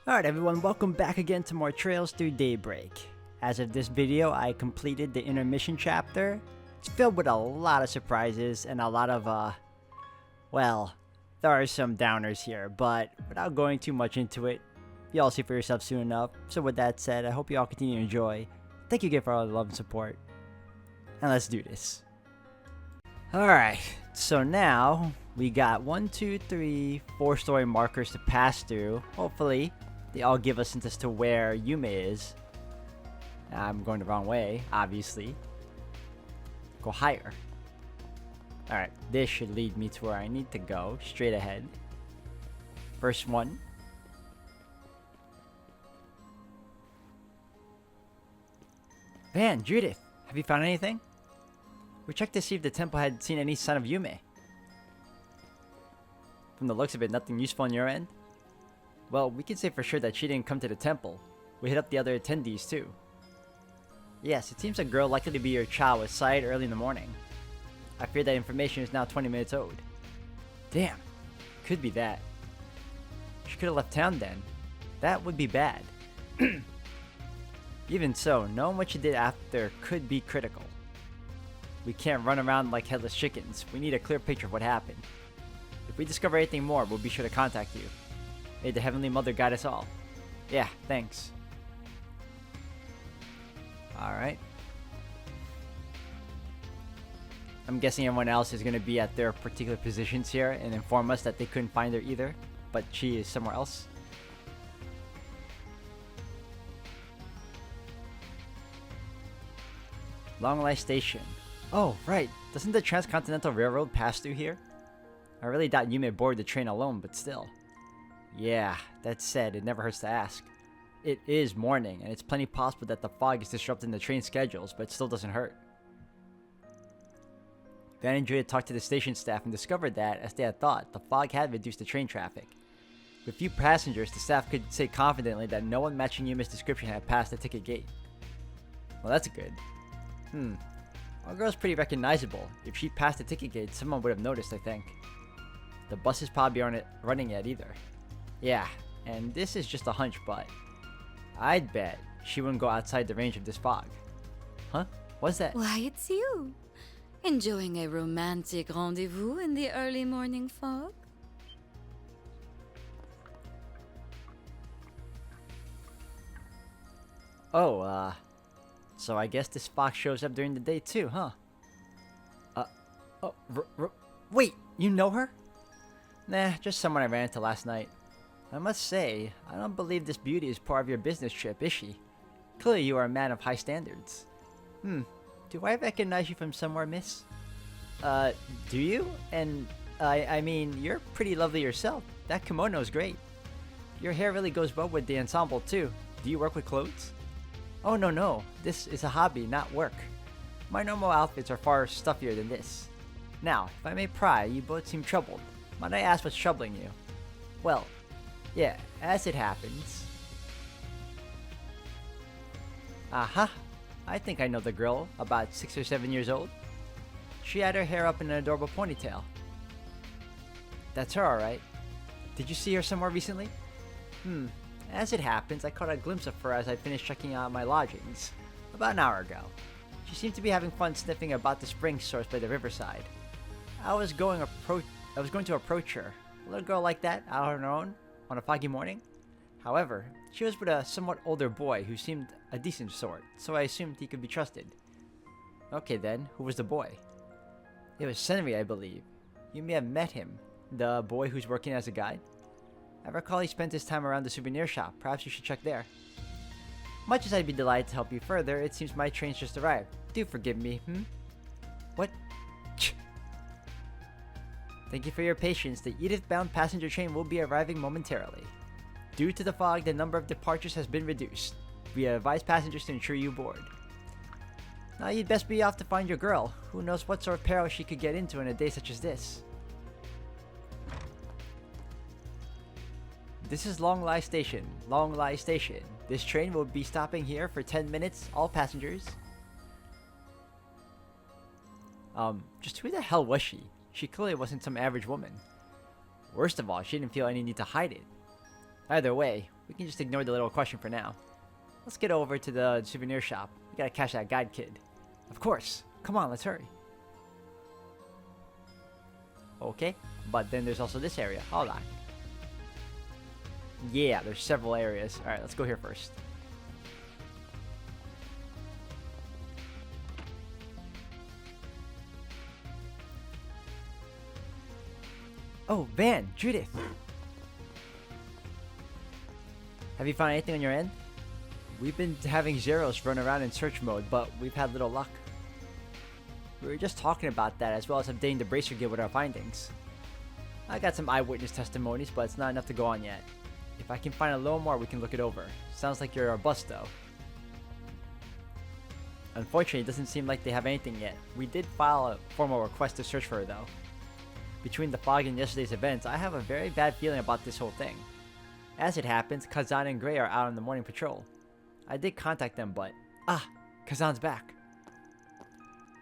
Alright everyone, welcome back again to more Trails Through Daybreak. As of this video, I completed the intermission chapter. It's filled with a lot of surprises and a lot of, well, there are some downers here, but without going too much into it, y'all see for yourself soon enough. So with that said, I hope you all continue to enjoy. Thank you again for all the love and support. And let's do this. Alright, so now we got 1, 2, 3, 4 story markers to pass through. Hopefully, they all give us hints as to where Yume is. I'm going the wrong way, obviously. Go higher. Alright, this should lead me to where I need to go. Straight ahead. First one. Man, Judith, have you found anything? We checked to see if the temple had seen any sign of Yume. From the looks of it, nothing useful on your end? Well, we can say for sure that she didn't come to the temple. We hit up the other attendees too. Yes, it seems a girl likely to be your child was sighted early in the morning. I fear that information is now 20 minutes old. Damn, could be that. She could have left town then. That would be bad. Even so, knowing what she did after could be critical. We can't run around like headless chickens. We need a clear picture of what happened. If we discover anything more, we'll be sure to contact you. May the Heavenly Mother guide us all. Yeah, thanks. Alright. I'm guessing everyone else is going to be at their particular positions here and inform us that they couldn't find her either, but she is somewhere else. Long Life Station. Oh, right. Doesn't the Transcontinental Railroad pass through here? I really doubt you may board the train alone, but still. Yeah, that said, it never hurts to ask. It is morning, and it's plenty possible that the fog is disrupting the train schedules, but it still doesn't hurt. Van and Julia talked to the station staff and discovered that, as they had thought, the fog had reduced the train traffic. With few passengers, the staff could say confidently that no one matching Yume's description had passed the ticket gate. Well, that's good. Our girl's pretty recognizable. If she passed the ticket gate, someone would have noticed, I think. The buses probably aren't running yet either. Yeah, and this is just a hunch, but I'd bet she wouldn't go outside the range of this fog. Huh? What's that? Why, it's you. Enjoying a romantic rendezvous in the early morning fog? Oh, so I guess this fox shows up during the day too, huh? Wait, you know her? Nah, just someone I ran into last night. I must say, I don't believe this beauty is part of your business trip, is she? Clearly you are a man of high standards. Do I recognize you from somewhere, miss? Do you? And, I mean, you're pretty lovely yourself. That kimono is great. Your hair really goes well with the ensemble, too. Do you work with clothes? Oh, no. This is a hobby, not work. My normal outfits are far stuffier than this. Now, if I may pry, you both seem troubled. Might I ask what's troubling you? Well, yeah, as it happens. Aha! I think I know the girl, about 6 or 7 years old. She had her hair up in an adorable ponytail. That's her, alright. Did you see her somewhere recently? As it happens, I caught a glimpse of her as I finished checking out my lodgings, about an hour ago. She seemed to be having fun sniffing about the spring source by the riverside. I was going to approach her, a little girl like that, out on her own, on a foggy morning. However, she was with a somewhat older boy who seemed a decent sort, so I assumed he could be trusted. Okay then, who was the boy? It was Senri, I believe. You may have met him, the boy who's working as a guide. I recall he spent his time around the souvenir shop. Perhaps you should check there. Much as I'd be delighted to help you further, it seems my train's just arrived. Do forgive me, What? Thank you for your patience. The Edith-bound passenger train will be arriving momentarily. Due to the fog, the number of departures has been reduced. We advise passengers to ensure you board. Now you'd best be off to find your girl. Who knows what sort of peril she could get into in a day such as this. This is Long Life Station. Long Life Station. This train will be stopping here for 10 minutes. All passengers. Just who the hell was she? She clearly wasn't some average woman. Worst of all, she didn't feel any need to hide it. Either way, we can just ignore the little question for now. Let's get over to the souvenir shop. We gotta catch that guide kid. Of course. Come on, let's hurry. Okay, but then there's also this area. Hold on. Yeah, there's several areas. Alright, let's go here first. Oh, Van, Judith. Have you found anything on your end? We've been having Zeros run around in search mode, but we've had little luck. We were just talking about that, as well as updating the Bracer Guild with our findings. I got some eyewitness testimonies, but it's not enough to go on yet. If I can find a little more, we can look it over. Sounds like you're a bust, though. Unfortunately, it doesn't seem like they have anything yet. We did file a formal request to search for her, though. Between the fog and yesterday's events, I have a very bad feeling about this whole thing. As it happens, Kazan and Gray are out on the morning patrol. I did contact them, but... Ah! Kazan's back!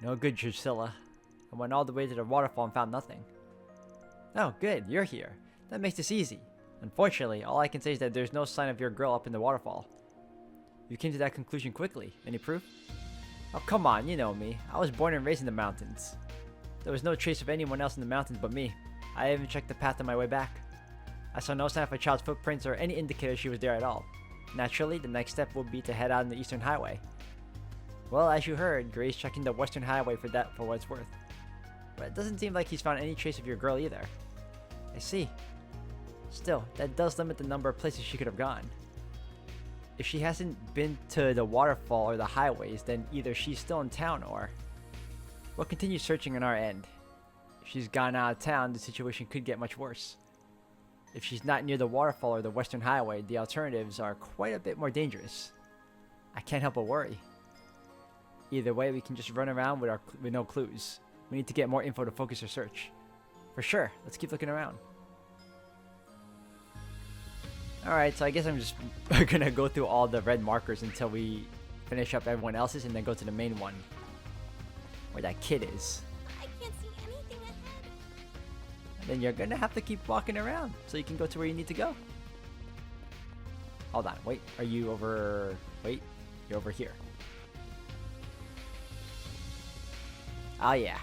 No good, Drusilla. I went all the way to the waterfall and found nothing. Oh, good, you're here. That makes this easy. Unfortunately, all I can say is that there's no sign of your girl up in the waterfall. You came to that conclusion quickly. Any proof? Oh, come on, you know me. I was born and raised in the mountains. There was no trace of anyone else in the mountains but me. I even checked the path on my way back. I saw no sign of a child's footprints or any indicator she was there at all. Naturally, the next step will be to head out on the Eastern Highway. Well, as you heard, Gray's checking the Western Highway for what it's worth. But it doesn't seem like he's found any trace of your girl either. I see. Still, that does limit the number of places she could have gone. If she hasn't been to the waterfall or the highways, then either she's still in town or... We'll continue searching on our end. If she's gone out of town, the situation could get much worse. If she's not near the waterfall or the Western Highway, the alternatives are quite a bit more dangerous. I can't help but worry. Either way, we can just run around with no clues. We need to get more info to focus our search. For sure, let's keep looking around. Alright, so I guess I'm just gonna go through all the red markers until we finish up everyone else's and then go to the main one. Where that kid is. I can't see anything ahead. And then you're gonna have to keep walking around so you can go to where you need to go. Hold on, wait, are you over... Wait, you're over here. Oh yeah.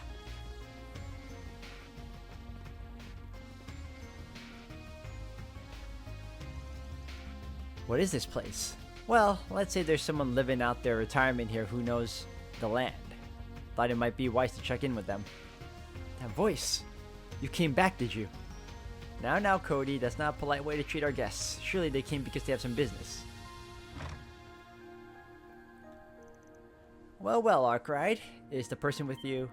What is this place? Well, let's say there's someone living out their retirement here who knows the land. Thought it might be wise to check in with them. That voice! You came back, did you? Now, Cody, that's not a polite way to treat our guests. Surely they came because they have some business. Well, Arkwright, is the person with you...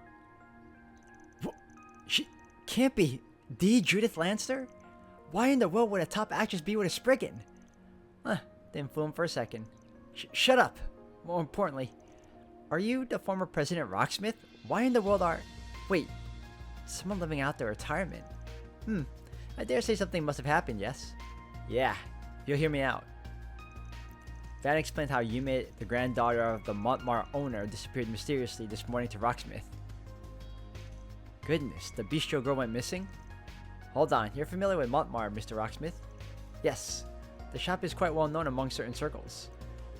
She can't be the Judith Lancer? Why in the world would a top actress be with a Spriggan? Huh, didn't fool him for a second. Shut up! More importantly, are you the former President Rocksmith? Why in the world are... Wait, someone living out their retirement? I dare say something must have happened, yes? Yeah, you'll hear me out. Van explained how Yume, the granddaughter of the Montmar owner, disappeared mysteriously this morning to Rocksmith. Goodness, the bistro girl went missing? Hold on, you're familiar with Montmar, Mr. Rocksmith? Yes, the shop is quite well known among certain circles.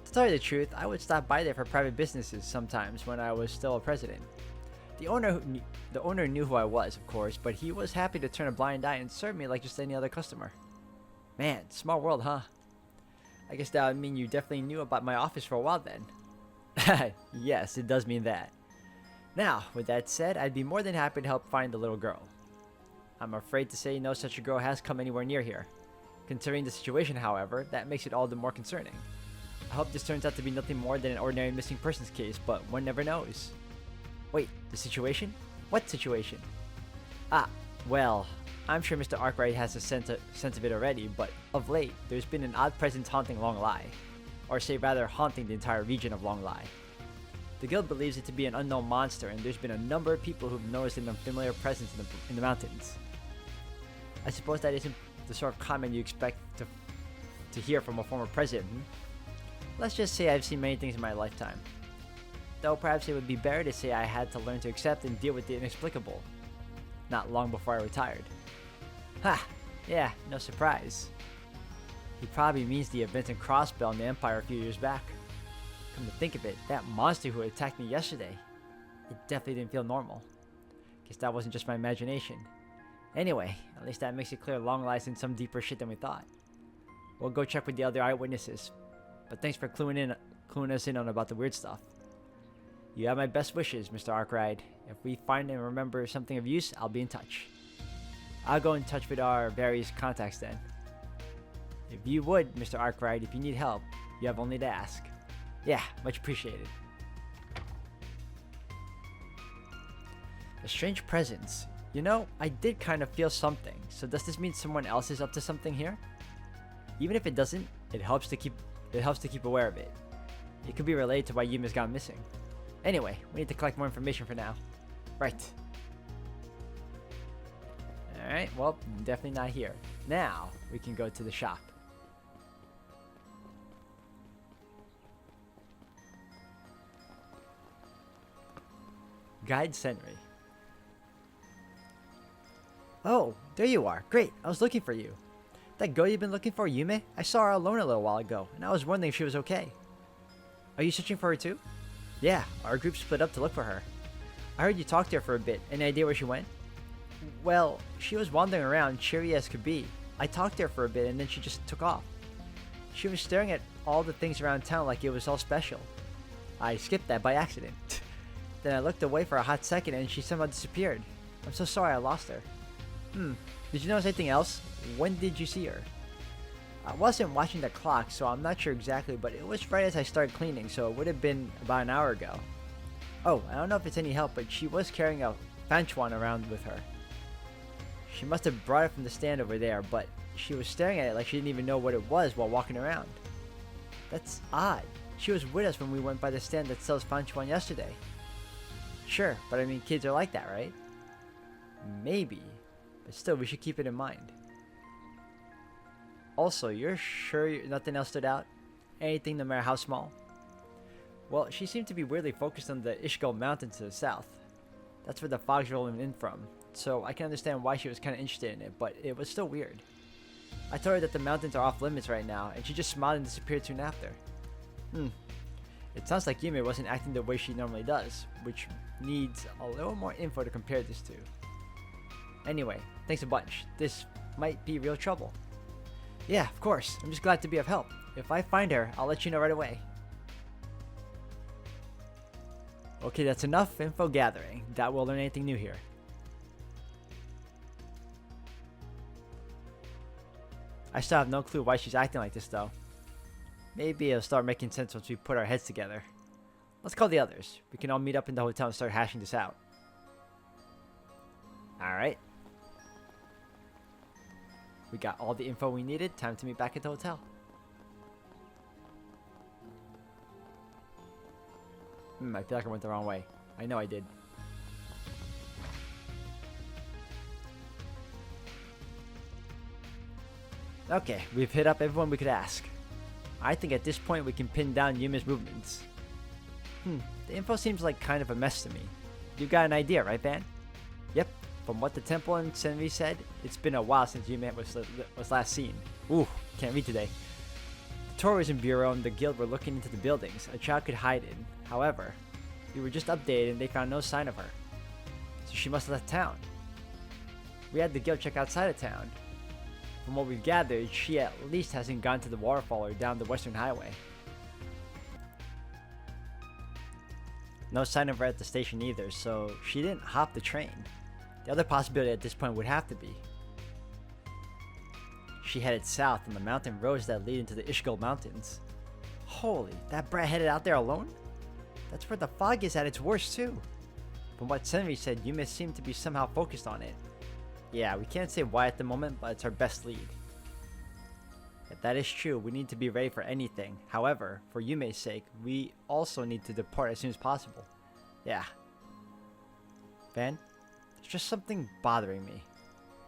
To tell you the truth, I would stop by there for private businesses sometimes when I was still a president. The owner knew who I was, of course, but he was happy to turn a blind eye and serve me like just any other customer. Man, small world, huh? I guess that would mean you definitely knew about my office for a while then. Yes, it does mean that. Now, with that said, I'd be more than happy to help find the little girl. I'm afraid to say no such a girl has come anywhere near here. Considering the situation, however, that makes it all the more concerning. I hope this turns out to be nothing more than an ordinary missing persons case, but one never knows. Wait, the situation? What situation? Ah, well, I'm sure Mr. Arkwright has a sense of it already, but of late, there's been an odd presence haunting Long Lai. Or say rather, haunting the entire region of Long Lai. The guild believes it to be an unknown monster, and there's been a number of people who've noticed an unfamiliar presence in the mountains. I suppose that isn't the sort of comment you expect to hear from a former president, Let's just say I've seen many things in my lifetime. Though perhaps it would be better to say I had to learn to accept and deal with the inexplicable. Not long before I retired. Ha! Yeah, no surprise. He probably means the events in Crossbell in the Empire a few years back. Come to think of it, that monster who attacked me yesterday, it definitely didn't feel normal. Guess that wasn't just my imagination. Anyway, at least that makes it clear Long lies in some deeper shit than we thought. We'll go check with the other eyewitnesses, but thanks for cluing us in on about the weird stuff. You have my best wishes, Mr. Arkwright. If we find and remember something of use, I'll be in touch. I'll go in touch with our various contacts then. If you would, Mr. Arkwright, if you need help, you have only to ask. Yeah, much appreciated. A strange presence. You know, I did kind of feel something, so does this mean someone else is up to something here? Even if it doesn't, it helps to keep aware of it. It could be related to why Yume's gone missing. Anyway, we need to collect more information for now. Right. Alright, well, definitely not here. Now, we can go to the shop. Guide Senri. Oh, there you are. Great, I was looking for you. That girl you've been looking for, Yume? I saw her alone a little while ago, and I was wondering if she was okay. Are you searching for her too? Yeah, our group split up to look for her. I heard you talked to her for a bit. Any idea where she went? Well, she was wandering around, cheery as could be. I talked to her for a bit and then she just took off. She was staring at all the things around town like it was all special. I skipped that by accident. Then I looked away for a hot second and she somehow disappeared. I'm so sorry I lost her. Did you notice anything else? When did you see her? I wasn't watching the clock, so I'm not sure exactly, but it was right as I started cleaning, so it would have been about an hour ago. Oh, I don't know if it's any help, but she was carrying a Fanchuan around with her. She must have brought it from the stand over there, but she was staring at it like she didn't even know what it was while walking around. That's odd. She was with us when we went by the stand that sells Fanchuan yesterday. Sure, but I mean kids are like that, right? Maybe, but still we should keep it in mind. Also, you're sure nothing else stood out? Anything no matter how small? Well, she seemed to be weirdly focused on the Ishgal Mountains to the south. That's where the fog's rolling in from, so I can understand why she was kind of interested in it, but it was still weird. I told her that the mountains are off limits right now, and she just smiled and disappeared soon after. It sounds like Yume wasn't acting the way she normally does, which needs a little more info to compare this to. Anyway, thanks a bunch. This might be real trouble. Yeah, of course. I'm just glad to be of help. If I find her, I'll let you know right away. Okay, that's enough info gathering. Doubt we'll learn anything new here. I still have no clue why she's acting like this though. Maybe it'll start making sense once we put our heads together. Let's call the others. We can all meet up in the hotel and start hashing this out. Alright. We got all the info we needed. Time to meet back at the hotel. I feel like I went the wrong way. I know I did. Okay, we've hit up everyone we could ask. I think at this point we can pin down Yume's movements. The info seems like kind of a mess to me. You got an idea, right, Van? Yep. From what the temple and Senvi said, it's been a while since Yume was last seen. Ooh, can't read today. The tourism bureau and the guild were looking into the buildings a child could hide in. However, we were just updated and they found no sign of her. So she must have left town. We had the guild check outside of town. From what we've gathered, she at least hasn't gone to the waterfall or down the western highway. No sign of her at the station either, so she didn't hop the train. The other possibility at this point would have to be she headed south on the mountain roads that lead into the Ishgal Mountains. Holy, that brat headed out there alone? That's where the fog is at its worst too. From what Senri said, Yume seemed to be somehow focused on it. Yeah, we can't say why at the moment, but it's our best lead. If that is true, we need to be ready for anything. However, for Yume's sake, we also need to depart as soon as possible. Yeah. Van, there's just something bothering me.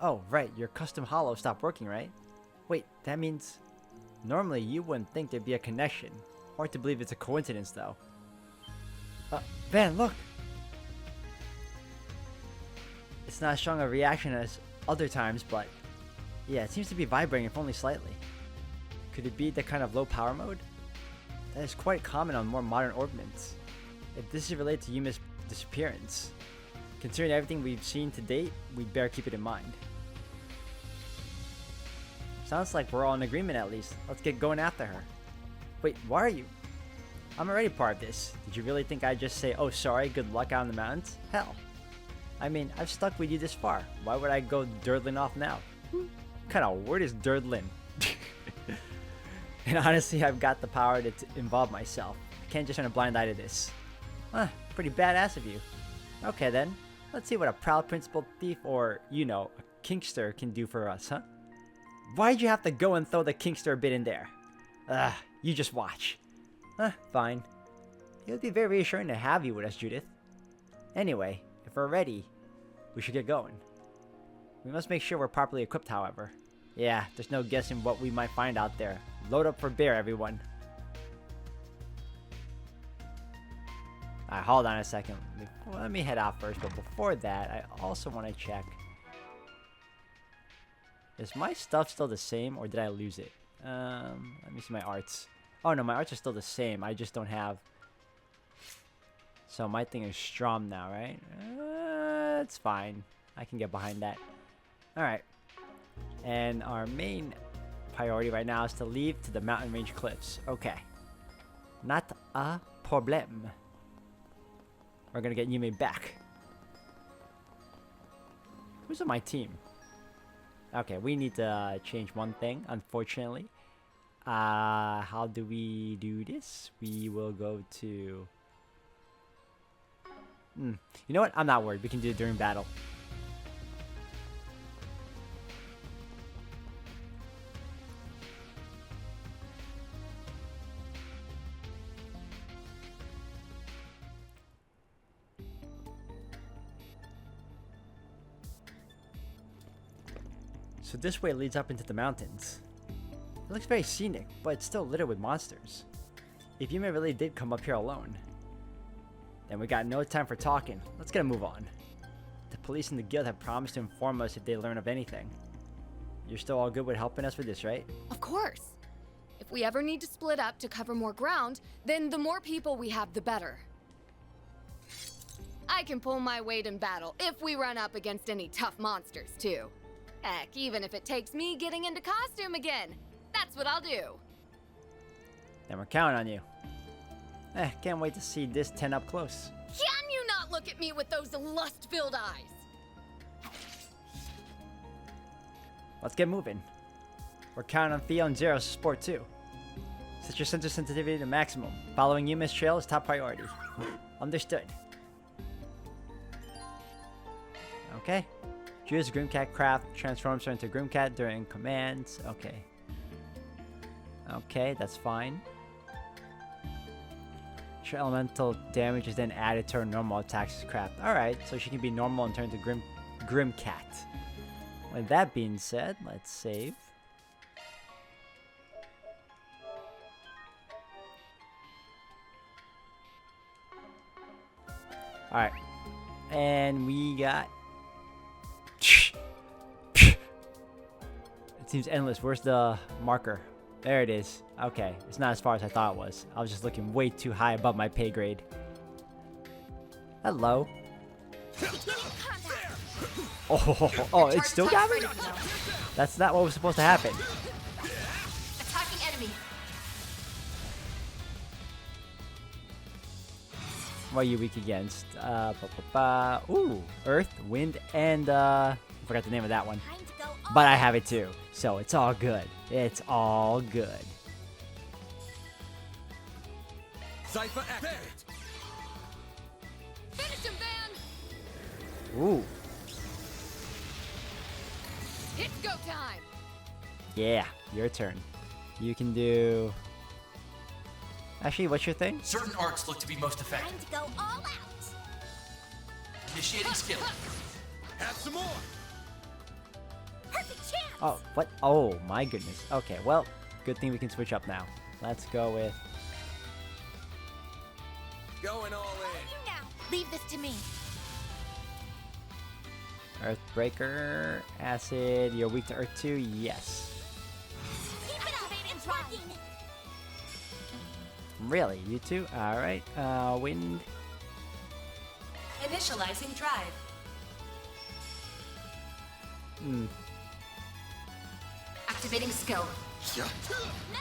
Oh, right, your custom hollow stopped working, right? Wait, that means... Normally, you wouldn't think there'd be a connection. Hard to believe it's a coincidence, though. Van, look! It's not as strong a reaction as other times, but... Yeah, it seems to be vibrating if only slightly. Could it be the kind of low power mode? That is quite common on more modern orbments. If this is related to Yuma's disappearance, considering everything we've seen to date, we'd better keep it in mind. Sounds like we're all in agreement at least. Let's get going after her. Wait, why are you? I'm already part of this. Did you really think I'd just say, oh sorry, good luck out in the mountains? Hell. I mean, I've stuck with you this far. Why would I go durdling off now? What kind of word is durdling? And honestly, I've got the power to involve myself. I can't just turn a blind eye to this. Pretty badass of you. Okay then, let's see what a proud principled thief or, you know, a kinkster can do for us, huh? Why'd you have to go and throw the kinkster a bit in there? You just watch. Fine. It would be very reassuring to have you with us, Judith. Anyway, if we're ready, we should get going. We must make sure we're properly equipped, however. Yeah, there's no guessing what we might find out there. Load up for bear, everyone. Alright, hold on a second. Let me head out first, but before that, I also want to check. Is my stuff still the same, or did I lose it? Let me see my arts. Oh no, my arts are still the same. I just don't have. So my thing is Strom now, right? It's fine. I can get behind that. Alright. And our main priority right now is to leave to the mountain range cliffs. Okay. Not a problem. We're gonna get Yume back. Who's on my team? Okay, we need to change one thing, unfortunately. How do we do this? We will go to... You know what? I'm not worried. We can do it during battle. So this way leads up into the mountains. It looks very scenic, but it's still littered with monsters. If Yume really did come up here alone, then we got no time for talking. Let's get a move on. The police and the guild have promised to inform us if they learn of anything. You're still all good with helping us with this, right? Of course. If we ever need to split up to cover more ground, then the more people we have, the better. I can pull my weight in battle if we run up against any tough monsters, too. Heck, even if it takes me getting into costume again. That's what I'll do. Then we're counting on you. Can't wait to see this 10 up close. Can you not look at me with those lust-filled eyes? Let's get moving. We're counting on Theo and Zero's support too. Set your sensor sensitivity to maximum. Following Yume's trail is top priority. Understood. Okay. Judith's Grimcat craft transforms her into Grimcat during commands. Okay. Okay, that's fine. Her elemental damage is then added to her normal attacks craft. Alright, so she can be normal and turn into Grimcat. With that being said, let's save. Alright. And we got... It seems endless. Where's the marker? There it is. Okay, it's not as far as I thought it was. I was just looking way too high above my pay grade. Hello. Oh, it still got me? That's not what was supposed to happen. Attacking enemy. What are you weak against? Ooh, Earth, Wind, and I forgot the name of that one. Time to go all But I have it too, so it's all good. It's all good. Cypher activate. Finish him, Van! Ooh, It's go time! yeah, your turn. You can do... Actually, what's your thing? Certain arts look to be most time effective. to go all out. Initiating skill. Have some more. Perfect chance. Oh, what? Oh, my goodness. Okay, well, good thing we can switch up now. Let's go with... Going all You now. Leave this to me. Earthbreaker, Acid. You're weak to Earth too? Yes. Keep it up and try. Really? You two? Alright. Wind. Initializing drive. Activating skill. Yeah. No.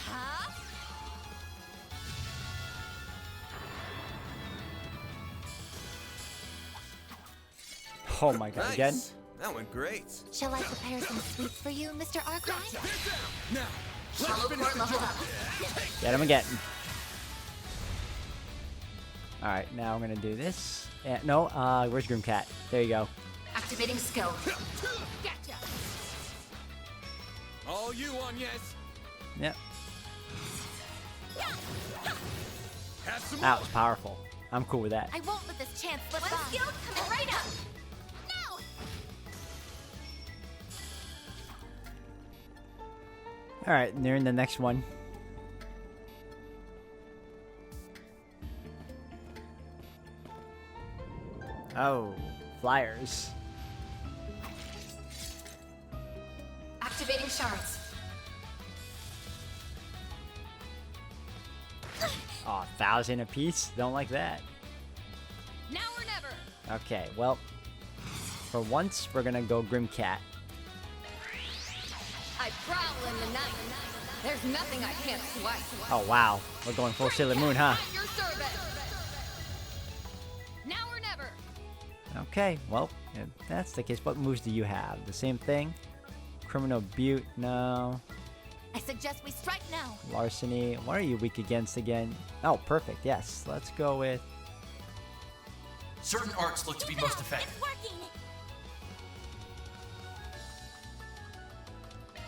Huh? Oh my god, again? Nice. That went great. Shall I prepare some sweets for you, Mr. Arkwright? Now, let's finish the job. Get him again. Alright, now I'm gonna do this. No, where's Grimcat? There you go. Activating skill. Gotcha. All you on, yes. Yep. Have some That more. was powerful. I'm cool with that. I won't let this chance slip by. Skill coming right up. Now. Alright, nearing the next one. Oh, flyers. Activating shards. Aw, 1,000 apiece? Don't like that. Now or never. Okay, well, for once, we're gonna go Grimcat. I prowl in the night. There's nothing I can't swipe. Oh, wow. We're going full Sailor Moon, huh? At your service. Now or never. Okay, well, if that's the case, what moves do you have? The same thing? Criminal Butte? No. I suggest we strike now. Larceny? What are you weak against again? Oh, perfect, yes. Let's go with... Certain arts look to be most effective. It's working.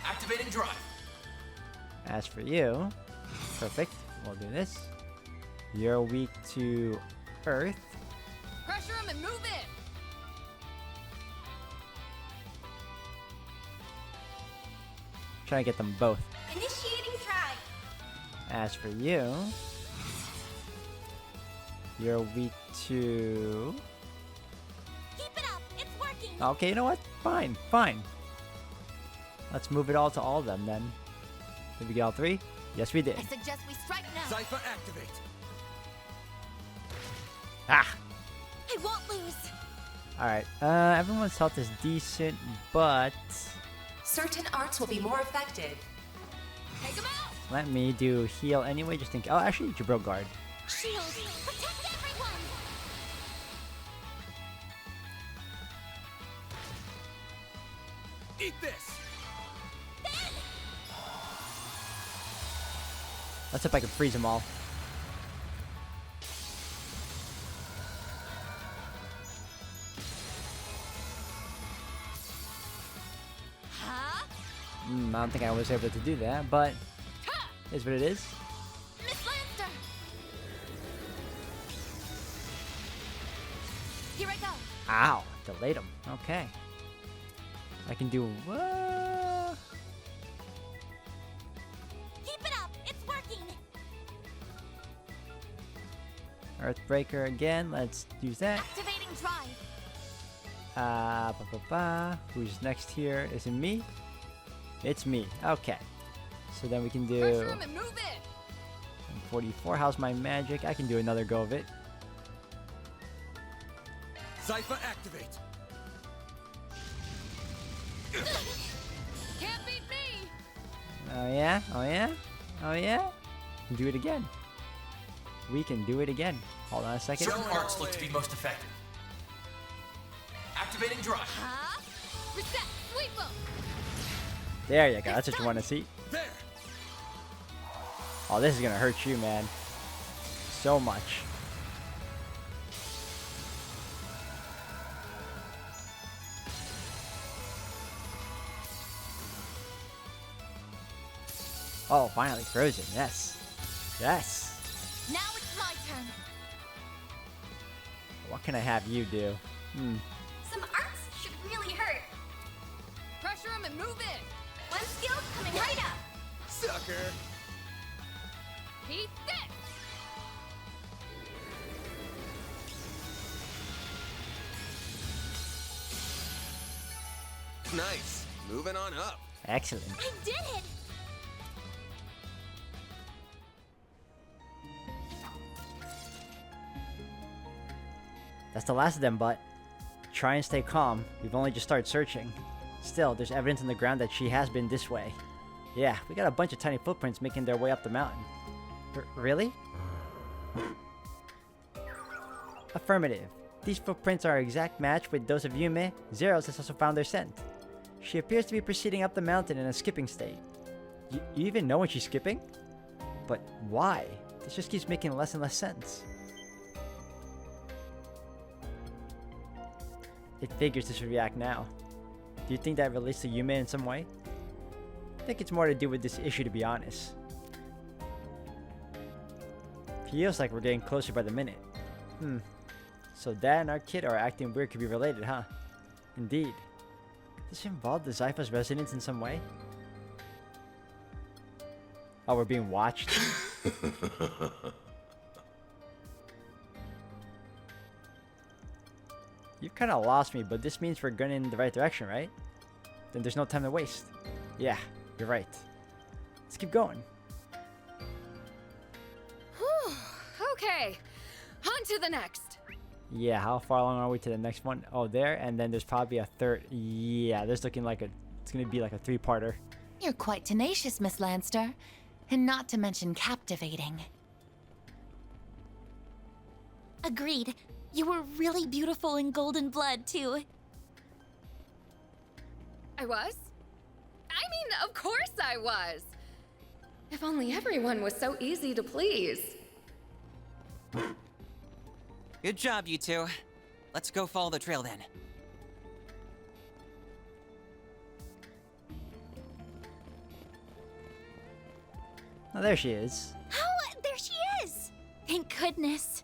Activating drive. As for you, perfect. We'll do this. You're weak to Earth. Pressure him and move in. Trying to get them both. Initiating try. As for you, you're weak to... Keep it up. It's working. Okay, you know what? Fine, fine. Let's move it all to all of them then. Did we get all three? Yes, we did. I suggest we strike now. Cypher activate. Ah! I won't lose. Alright, everyone's health is decent, but... Certain arts will be more effective. Take him out. Let me do heal anyway, just think. Oh, actually, Jabro Guard. Shield. Protect everyone. Eat this. Let's see if I can freeze them all. Huh? I don't think I was able to do that, but is what it is. Miss Lancer. Here I go. Ow, delayed them. Okay. I can do... Keep it up. It's working. Earthbreaker again. Let's use that. Activating drive. Who's next here? Is it me? It's me. Okay. So then we can do Pressure him and move in. 44. How's my magic? I can do another go of it. Cypher activate. Can't beat me. Oh yeah? Oh yeah? Oh yeah? Do it again. We can do it again. Hold on a second. Certain arts look to be most effective. Activating drive. Huh? Reset. Sweep him. There you go. That's what you want to see. There. Oh, this is gonna hurt you, man. So much. Oh, finally frozen. Yes. Yes. Now it's my turn. What can I have you do? Some arts should really hurt. Pressure him and move in. One skill coming right up. Sucker. Eat this. Nice. Moving on up. Excellent. I did it! That's the last of them, but try and stay calm. We've only just started searching. Still, there's evidence on the ground that she has been this way. Yeah, we got a bunch of tiny footprints making their way up the mountain. Really? Affirmative. These footprints are an exact match with those of Yume. Zero's has also found their scent. She appears to be proceeding up the mountain in a skipping state. You even know when she's skipping? But why? This just keeps making less and less sense. It figures this would react now. Do you think that relates to Yume in some way? I think it's more to do with this issue, to be honest. Feels like we're getting closer by the minute. So Dad and our kid are acting weird could be related, huh? Indeed. Does this involve the Zypha's residence in some way? Oh, we're being watched? You've kind of lost me, but this means we're going in the right direction, right? Then there's no time to waste. Yeah, you're right. Let's keep going. Okay, on to the next. Yeah, how far along are we to the next one? Oh, there, and then there's probably a third. Yeah, there's looking like it's gonna be like a three-parter. You're quite tenacious, Miss Lanster. And not to mention captivating. Agreed. You were really beautiful in golden blood, too. I was? I mean, of course I was. If only everyone was so easy to please. Good job, you two. Let's go follow the trail then. Oh, there she is. Oh, there she is! Thank goodness.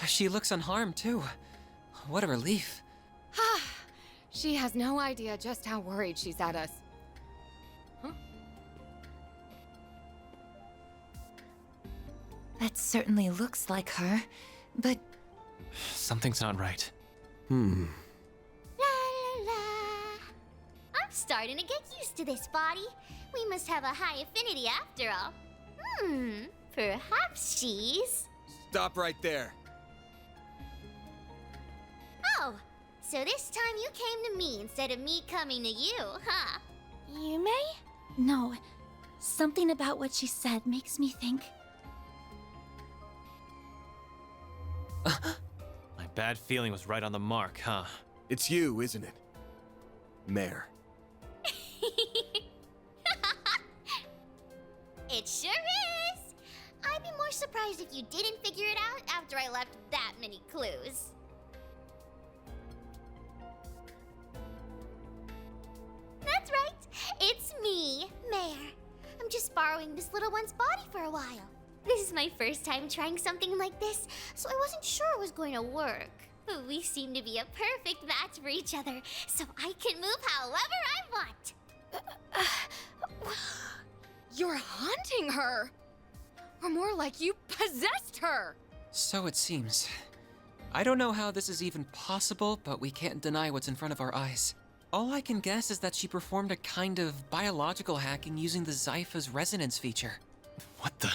She looks unharmed, too. What a relief. She has no idea just how worried she's at us. That certainly looks like her, but Something's not right. La la la. I'm starting to get used to this body. We must have a high affinity after all. Perhaps she's... Stop right there. Oh, so this time you came to me instead of me coming to you, huh? Yume? No. Something about what she said makes me think. My bad feeling was right on the mark, huh? It's you, isn't it? Mare. It sure is! I'd be more surprised if you didn't figure it out after I left that many clues. That's right! It's me, Mare. I'm just borrowing this little one's body for a while. This is my first time trying something like this, so I wasn't sure it was going to work. But we seem to be a perfect match for each other, so I can move however I want. You're haunting her! Or more like you possessed her! So it seems. I don't know how this is even possible, but we can't deny what's in front of our eyes. All I can guess is that she performed a kind of biological hacking using the Zypha's resonance feature. What the?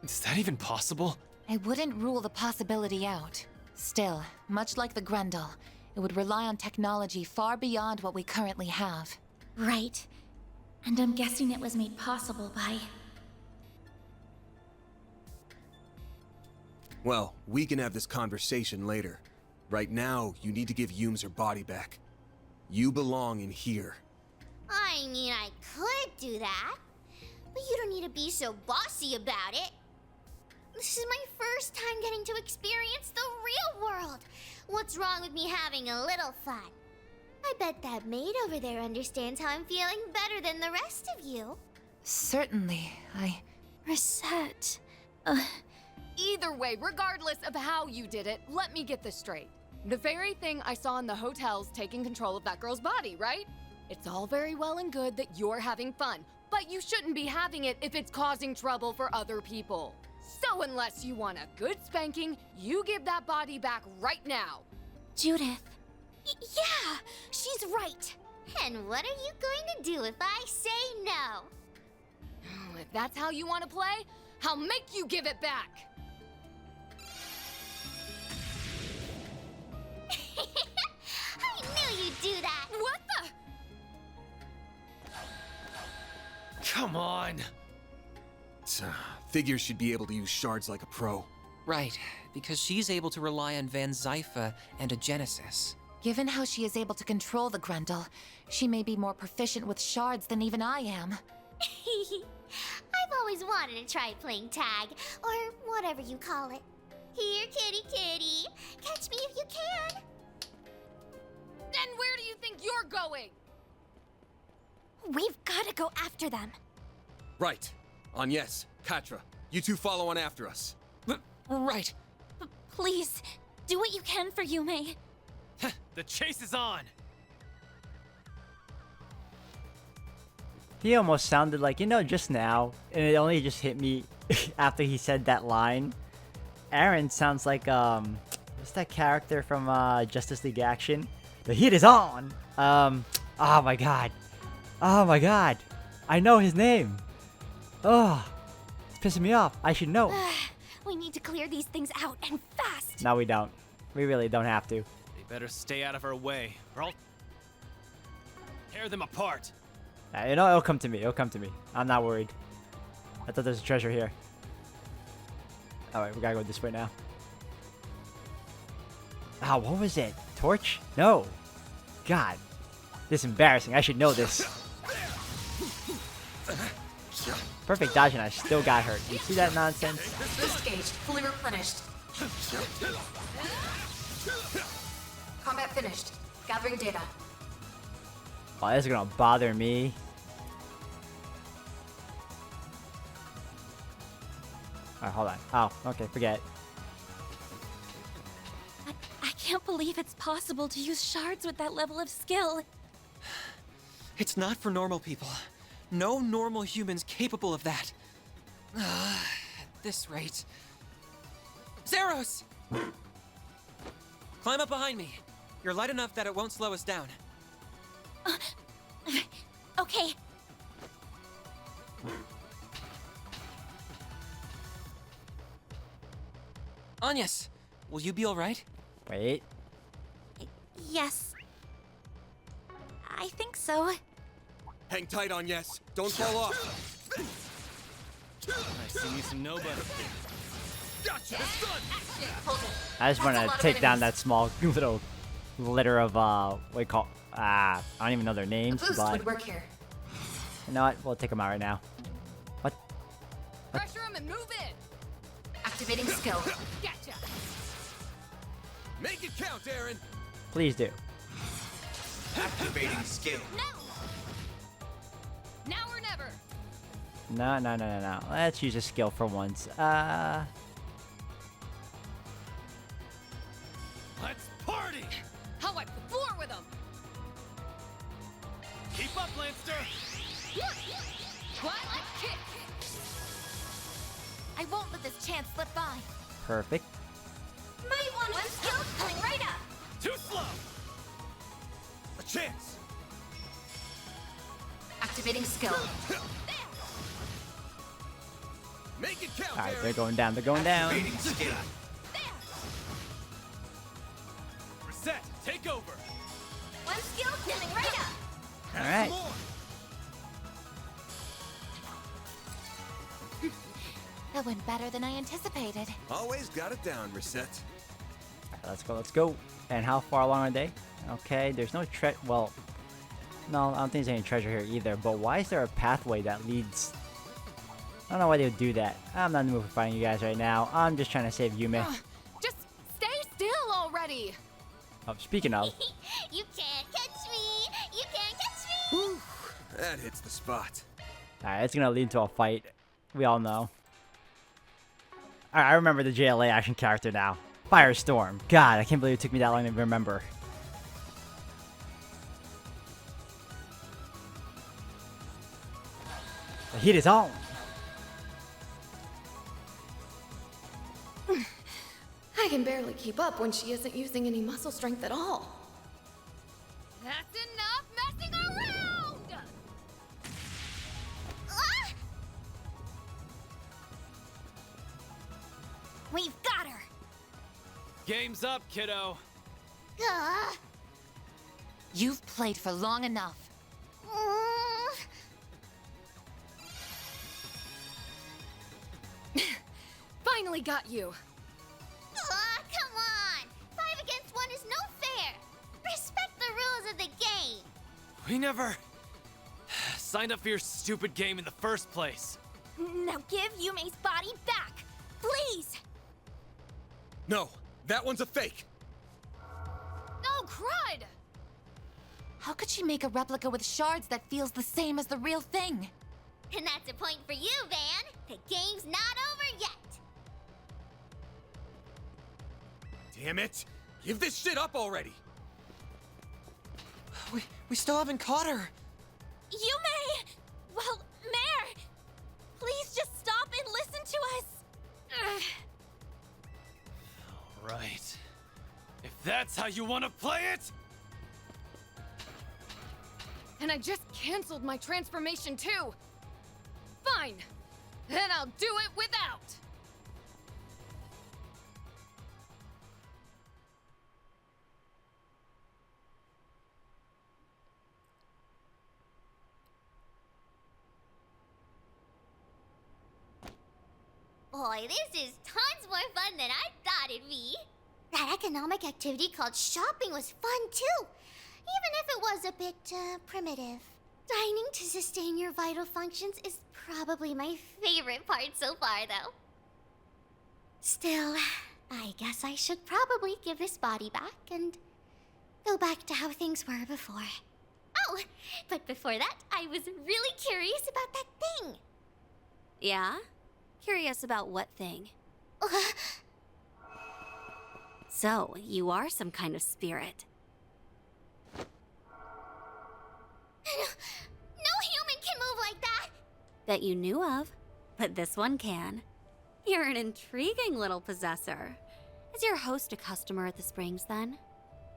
Is that even possible? I wouldn't rule the possibility out. Still, much like the Grundle, it would rely on technology far beyond what we currently have. Right. And I'm guessing it was made possible by... Well, we can have this conversation later. Right now, you need to give Yumes her body back. You belong in here. I mean, I could do that, but you don't need to be so bossy about it. This is my first time getting to experience the real world. What's wrong with me having a little fun? I bet that maid over there understands how I'm feeling better than the rest of you. Certainly, Reset. Either way, regardless of how you did it, let me get this straight. The very thing I saw in the hotel's taking control of that girl's body, right? It's all very well and good that you're having fun, but you shouldn't be having it if it's causing trouble for other people. So unless you want a good spanking, you give that body back right now. Judith, Yeah, she's right. And what are you going to do if I say no? If that's how you want to play, I'll make you give it back. I knew you'd do that. What the? Come on! Figures should be able to use shards like a pro. Right, because she's able to rely on Van Zypha and a Genesis. Given how she is able to control the Grendel, she may be more proficient with shards than even I am. I've always wanted to try playing tag, or whatever you call it. Here, kitty kitty. Catch me if you can. Then where do you think you're going? We've got to go after them. Right. Agnes, Katra, you two follow on after us. Right. Please, do what you can for Yume. The chase is on! He almost sounded like, just now, and it only just hit me after he said that line. Aaron sounds like, what's that character from Justice League Action? The heat is on! Oh my god. Oh my god. I know his name. Oh, it's pissing me off. I should know. We need to clear these things out, and fast. No, we don't. We really don't have to. They better stay out of our way, or I'll tear them apart. It'll come to me. It'll come to me. I'm not worried. I thought there's a treasure here. Alright, we gotta go this way now. Ah, what was it? Torch? No. God. This is embarrassing. I should know this. Perfect dodge and I still got hurt. You see that nonsense? Boost gauge fully replenished. Combat finished. Gathering data. Oh, this is gonna bother me. Alright, hold on. Oh, okay, forget. I can't believe it's possible to use shards with that level of skill. It's not for normal people. No normal humans capable of that. At this rate. Zeros! Climb up behind me. You're light enough that it won't slow us down. Okay. Agnes, will you be alright? Wait. Yes. I think so. Hang tight, Agnes. Don't fall off. I see me some nobody. Gotcha! It's done! I just want to take down that small little litter of, what do you call, I don't even know their names, Boost but, would work here. you know what, we'll take them out right now. What? Pressure him and move in. Activating skill. Gotcha. Make it count, Aaron! Please do. Activating skill. No. Now or never. No. Let's use a skill for once. Let's party! How wipe the floor with him. Keep up, Lancer! Twilight kick. I won't let this chance slip by. Perfect. Might want one skill coming right up. Too slow! A chance! Activating skill. Make it count, Alright, Aaron! they're going down. They're going down. Activating skill. Reset! Take over! One skill coming right up. Alright. Come on! That went better than I anticipated. Always got it down, Reset. Let's go. And how far along are they? Okay, there's no well, no, I don't think there's any treasure here either. But why is there a pathway that leads? I don't know why they would do that. I'm not in the mood for fighting you guys right now. I'm just trying to save Yume. Just stay still already. Oh, speaking of, You can't catch me. You can't catch me. That hits the spot. alright, it's gonna lead to a fight. We all know. Alright, I remember the JLA action character now. Firestorm. God, I can't believe it took me that long to remember. The heat is on. I can barely keep up when she isn't using any muscle strength at all. Game's up, kiddo. Ugh. You've played for long enough. Finally got you. Come on! 5 against 1 is no fair! Respect the rules of the game! We never signed up for your stupid game in the first place. Now give Yume's body back! Please! No, that one's a fake. Oh, crud! How could she make a replica with shards that feels the same as the real thing? And that's a point for you, Van! The game's not over yet! Damn it! Give this shit up already! We still haven't caught her. Yume! Well, Mare! Please just stop and listen to us! Right. If that's how you want to play it! And I just canceled my transformation too. Fine. Then I'll do it without. Boy, this is tons more fun than I thought it'd be. That economic activity called shopping was fun too, even if it was a bit primitive. Dining to sustain your vital functions is probably my favorite part so far, though. Still, I guess I should probably give this body back and go back to how things were before. Oh, but before that, I was really curious about that thing. Yeah? Curious about what thing? So, you are some kind of spirit. No human can move like that! That you knew of, but this one can. You're an intriguing little possessor. Is your host a customer at the Springs, then?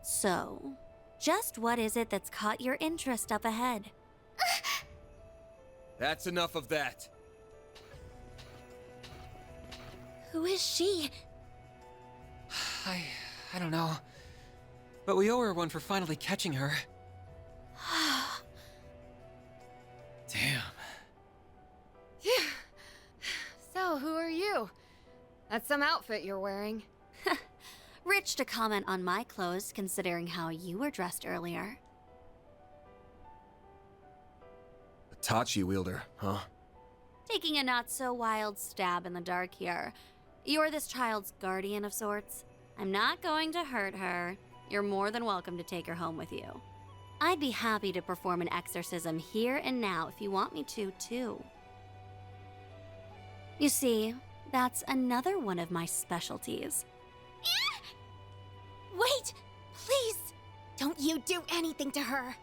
So, just what is it that's caught your interest up ahead? That's enough of that. Who is she? I don't know. But we owe her one for finally catching her. Damn. So, who are you? That's some outfit you're wearing. Rich to comment on my clothes, considering how you were dressed earlier. A Tachi wielder, huh? Taking a not-so-wild stab in the dark here. You're this child's guardian of sorts. I'm not going to hurt her. You're more than welcome to take her home with you. I'd be happy to perform an exorcism here and now if you want me to, too. You see, that's another one of my specialties. Wait! Please! Don't you do anything to her!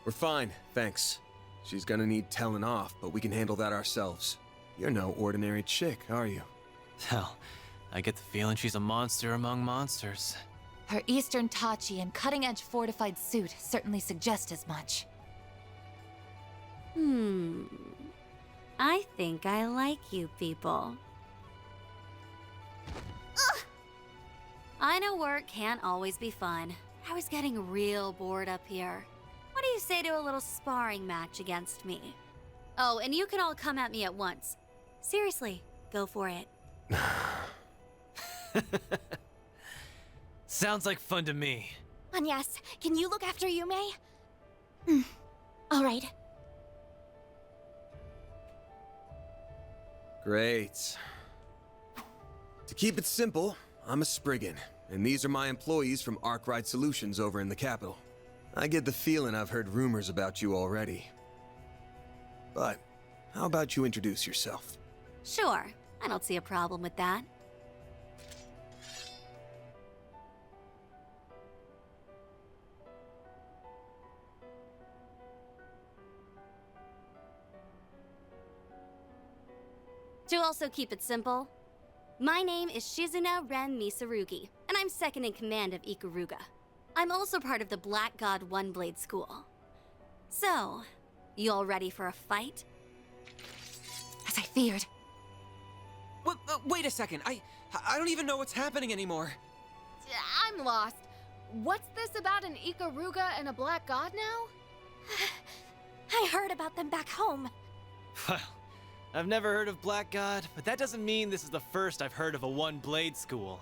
We're fine, thanks. She's gonna need telling off, but we can handle that ourselves. You're no ordinary chick, are you? Hell, I get the feeling she's a monster among monsters. Her Eastern Tachi and cutting-edge fortified suit certainly suggest as much. I think I like you people. Ugh! I know work can't always be fun. I was getting real bored up here. What do you say to a little sparring match against me? Oh, and you can all come at me at once. Seriously, go for it. Sounds like fun to me. Anyas, can you look after Yume? All right. Great. To keep it simple, I'm a Spriggan, and these are my employees from Arkwright Solutions over in the capital. I get the feeling I've heard rumors about you already. But how about you introduce yourself? Sure, I don't see a problem with that. To also keep it simple, my name is Shizuna Ren Misurugi, and I'm second in command of Ikaruga. I'm also part of the Black God One Blade School. So, you all ready for a fight? As I feared. Wait a second. I don't even know what's happening anymore. I'm lost. What's this about an Ikaruga and a black god now? I heard about them back home. Well, I've never heard of Black God, but that doesn't mean this is the first I've heard of a one-blade school.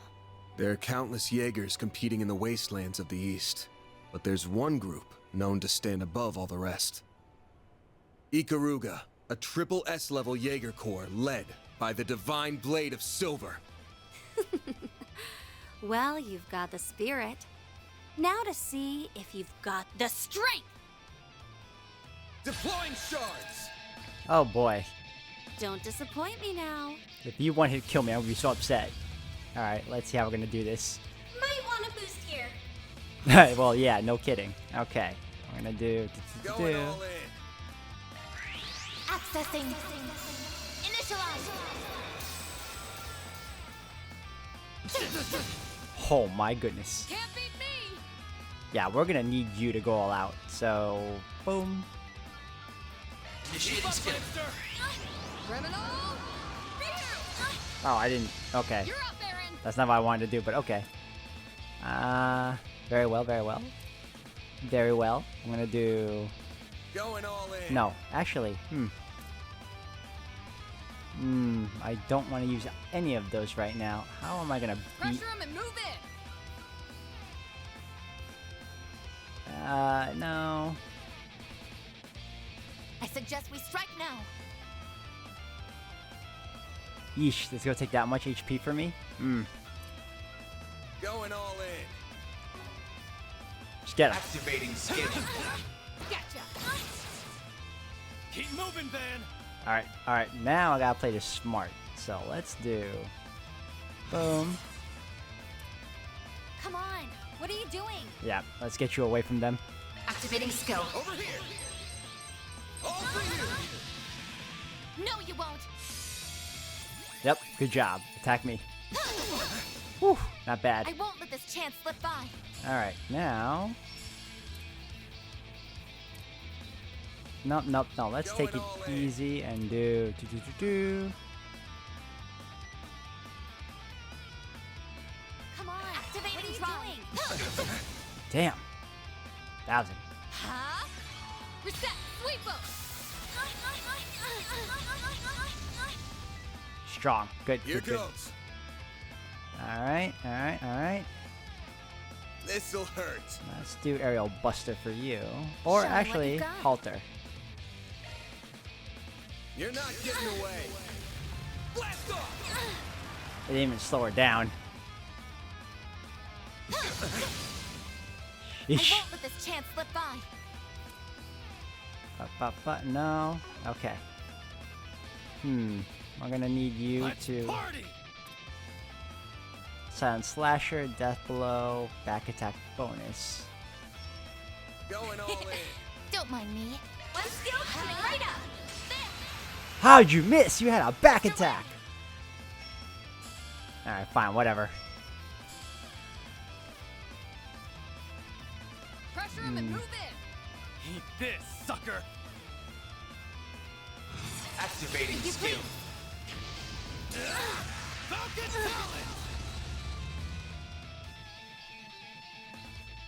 There are countless Jaegers competing in the wastelands of the East, but there's one group known to stand above all the rest. Ikaruga, a triple S-level Jaeger Corps led by the Divine Blade of Silver. Well, you've got the spirit. Now to see if you've got the strength. Deploying shards! Oh boy. Don't disappoint me now. If you one hit kill me, I would be so upset. Alright, let's see how we're gonna do this. Might want a boost here. Well, yeah, no kidding. Okay. We're gonna do. Going all in. Accessing. Initialize. Oh my goodness. Can't beat me! Yeah, we're gonna need you to go all out. So, boom. Initiating skill. Criminal! Oh, I didn't. Okay. You're up, Aaron! That's not what I wanted to do, but okay. Very well, very well. Very well. I'm gonna do. Going all in. No, actually, I don't want to use any of those right now. How am I gonna beat? Pressure him and move in! No. I suggest we strike now. Yeesh, this is gonna take that much HP for me? Going all in. Just get him. Activating skill. Gotcha! Keep moving, Van! Alright, now I gotta play this smart. So let's do. Boom. Come on. What are you doing? Yeah, let's get you away from them. Activating skill. Over here. All for you. No, you won't. Yep, good job. Attack me. Whew, not bad. I won't let this chance slip by. Alright, now. Nope. Let's take it easy and do. Come on. Activating drawing. Damn. 1,000. Huh? Reset! Sweep up! Strong. Good. Here Good. goes. Alright. This'll hurt. Let's do Aerial Buster for you. Or Show 'em what actually, you've got. Halter. You're not getting away. Blast off. It didn't even slow her down. I Yeesh. won't let this chance slip by. No. Okay. We're gonna need you Let's to party! Silent Slasher, Death Blow, Back Attack Bonus. Going all in. Don't mind me. One skill coming right up. How'd you miss? You had a back attack. Alright, fine, whatever. Pressure him and move in! Eat this, sucker! Activating skill. Falcon Talent!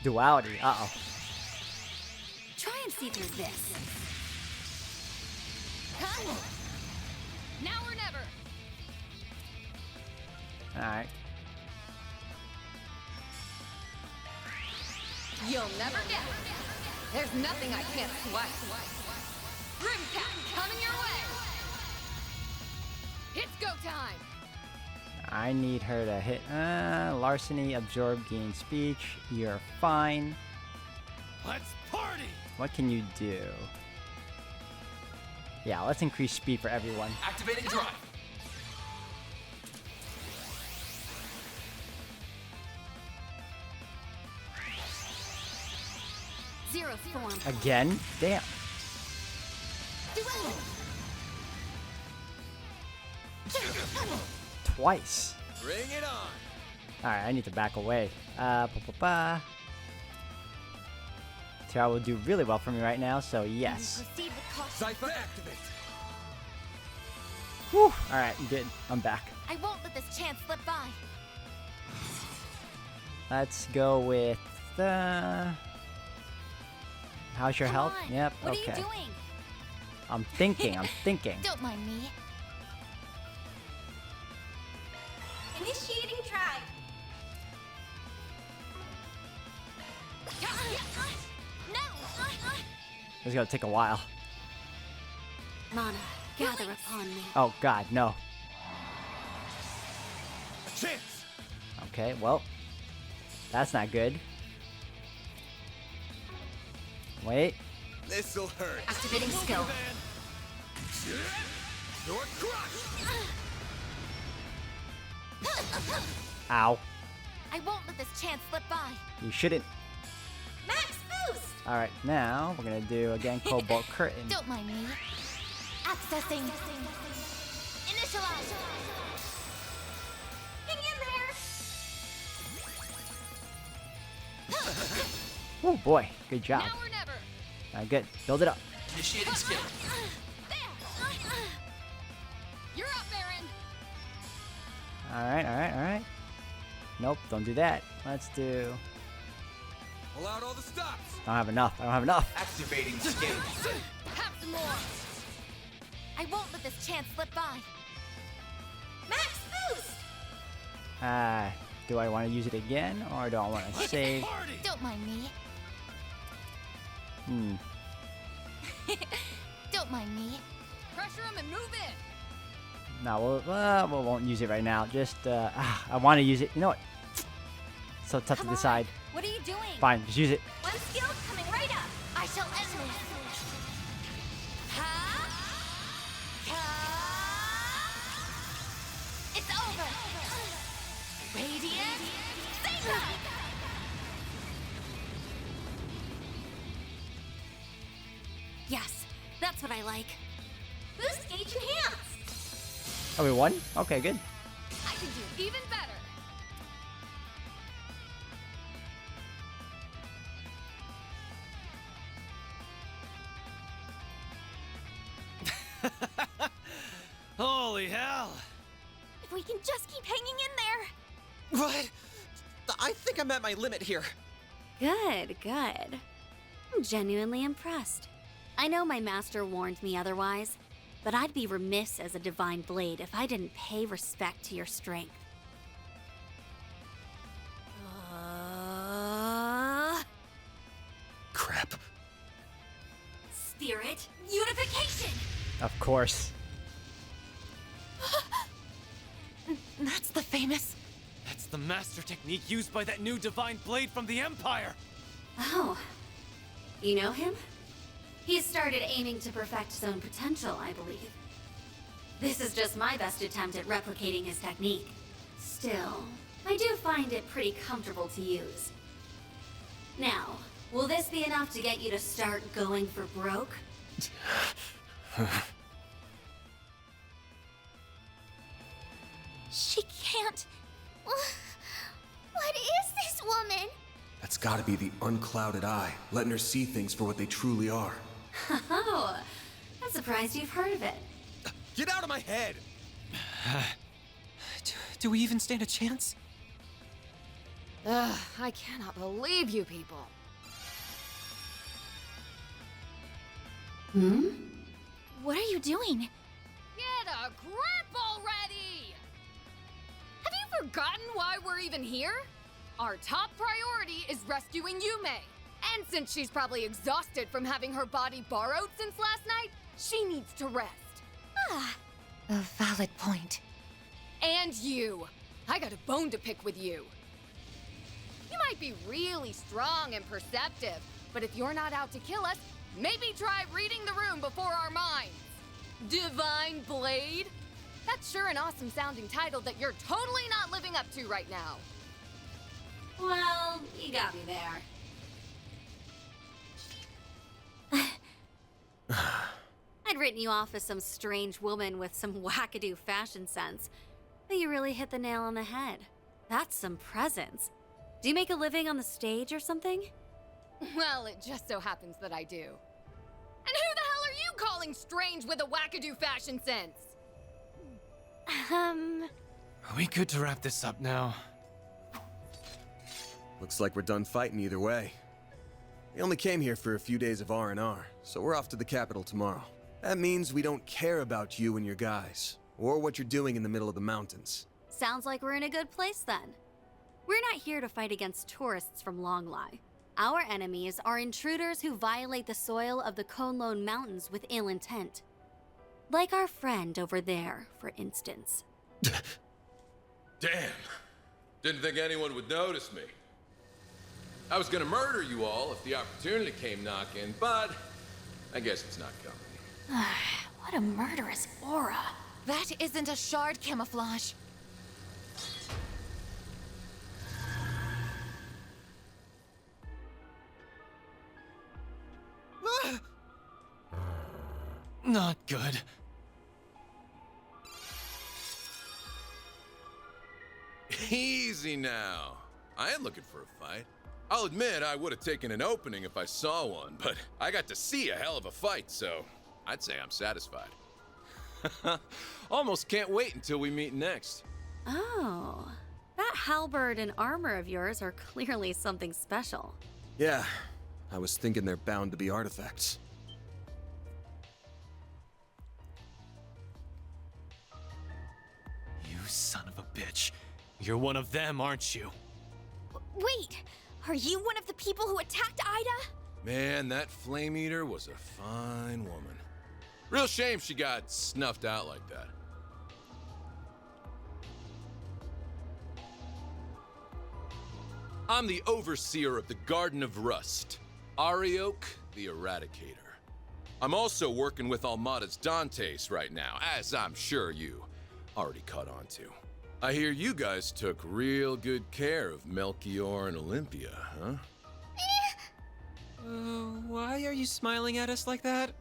Duality. Uh-oh. Try and see through this. Huh? Now or never! Alright. You'll never get it! There's nothing I can't swipe! Rimcat coming your way! It's go time! I need her to hit. Larceny, Absorb, Gain Speech. You're fine. Let's party! What can you do? Yeah, let's increase speed for everyone. Activating drive. Zero form. Again? Damn. Twice. Bring it on. Alright, I need to back away. Tiara will do really well for me right now, so yes. Proceed with caution. Cypher activate. Whew. Alright, good. I'm back. I won't let this chance slip by. Let's go with how's your Come health? on. Yep, What okay. are you doing? I'm thinking, I'm thinking. Don't mind me. Initiating tribe. No. This is gonna take a while. Mana, gather upon me. Oh god, no. A chance! Okay, well. That's not good. Wait. This'll hurt. Activating skill. Your crush! Ow. I won't let this chance slip by. You shouldn't. Max boost. Alright, now we're gonna do again Cobalt Curtain. Don't mind me. Accessing. Initialize. Hang in there. Oh boy, good job. Now or never. Alright, good. Build it up. Initiating skill. You're up, Baron. Alright, alright, alright. Nope, don't do that. Let's do. Pull out all the stops! I don't have enough. I don't have enough. Activating skill. Have some more. I won't let this chance slip by. Max boost. Do I want to use it again or do I want to save? Don't mind me. Hmm. Don't mind me. Pressure him and move in. No, we won't use it right now. Just, I want to use it. You know what? So tough Come to on. decide. What are you doing? Fine, just use it. One skill coming right up. I shall end this. Ha! Ka! It's over. Radiant. Saber. Yes, that's what I like. Boost gauge enhanced. Oh, we won? Okay, good. I can do even better. Holy hell! If we can just keep hanging in there. What? I think I'm at my limit here. Good, good. I'm genuinely impressed. I know my master warned me otherwise, but I'd be remiss as a divine blade if I didn't pay respect to your strength. Crap. Spirit unification. Of course. That's the famous. That's the master technique used by that new divine blade from the Empire! Oh, you know him? He's started aiming to perfect his own potential, I believe. This is just my best attempt at replicating his technique. Still, I do find it pretty comfortable to use. Now, will this be enough to get you to start going for broke? She can't. What is this woman? That's gotta be the unclouded eye, letting her see things for what they truly are. Oh, I'm surprised you've heard of it. Get out of my head! Do we even stand a chance? Ugh, I cannot believe you people. Hmm? What are you doing? Get a grip already! Have you forgotten why we're even here? Our top priority is rescuing Yume. And since she's probably exhausted from having her body borrowed since last night, she needs to rest. Ah, A valid point. And you. I got a bone to pick with you. You might be really strong and perceptive, but if you're not out to kill us, maybe try reading the room before our minds. Divine Blade? That's sure an awesome sounding title that you're totally not living up to right now. Well, you got me there. I'd written you off as some strange woman with some wackadoo fashion sense, but you really hit the nail on the head. That's some presence. Do you make a living on the stage or something? Well, it just so happens that I do. And who the hell are you calling strange with a wackadoo fashion sense? Are we good to wrap this up now? Looks like we're done fighting either way. We only came here for a few days of R&R, so we're off to the capital tomorrow. That means we don't care about you and your guys, or what you're doing in the middle of the mountains. Sounds like we're in a good place then. We're not here to fight against tourists from Longlai. Our enemies are intruders who violate the soil of the Konlone Mountains with ill intent. Like our friend over there, for instance. Damn. Didn't think anyone would notice me. I was gonna murder you all if the opportunity came knocking, but I guess it's not coming. What a murderous aura. That isn't a shard camouflage. Not good. Easy now. I am looking for a fight. I'll admit I would have taken an opening if I saw one, but I got to see a hell of a fight, so I'd say I'm satisfied. Almost can't wait until we meet next. Oh, that halberd and armor of yours are clearly something special. Yeah, I was thinking they're bound to be artifacts. You son of a bitch. You're one of them, aren't you? Wait, are you one of the people who attacked Ida? Man, that Flame Eater was a fine woman. Real shame she got snuffed out like that. I'm the overseer of the Garden of Rust, Arioch the Eradicator. I'm also working with Almada's Dantes right now, as I'm sure you already caught on to. I hear you guys took real good care of Melchior and Olympia, huh? Why are you smiling at us like that?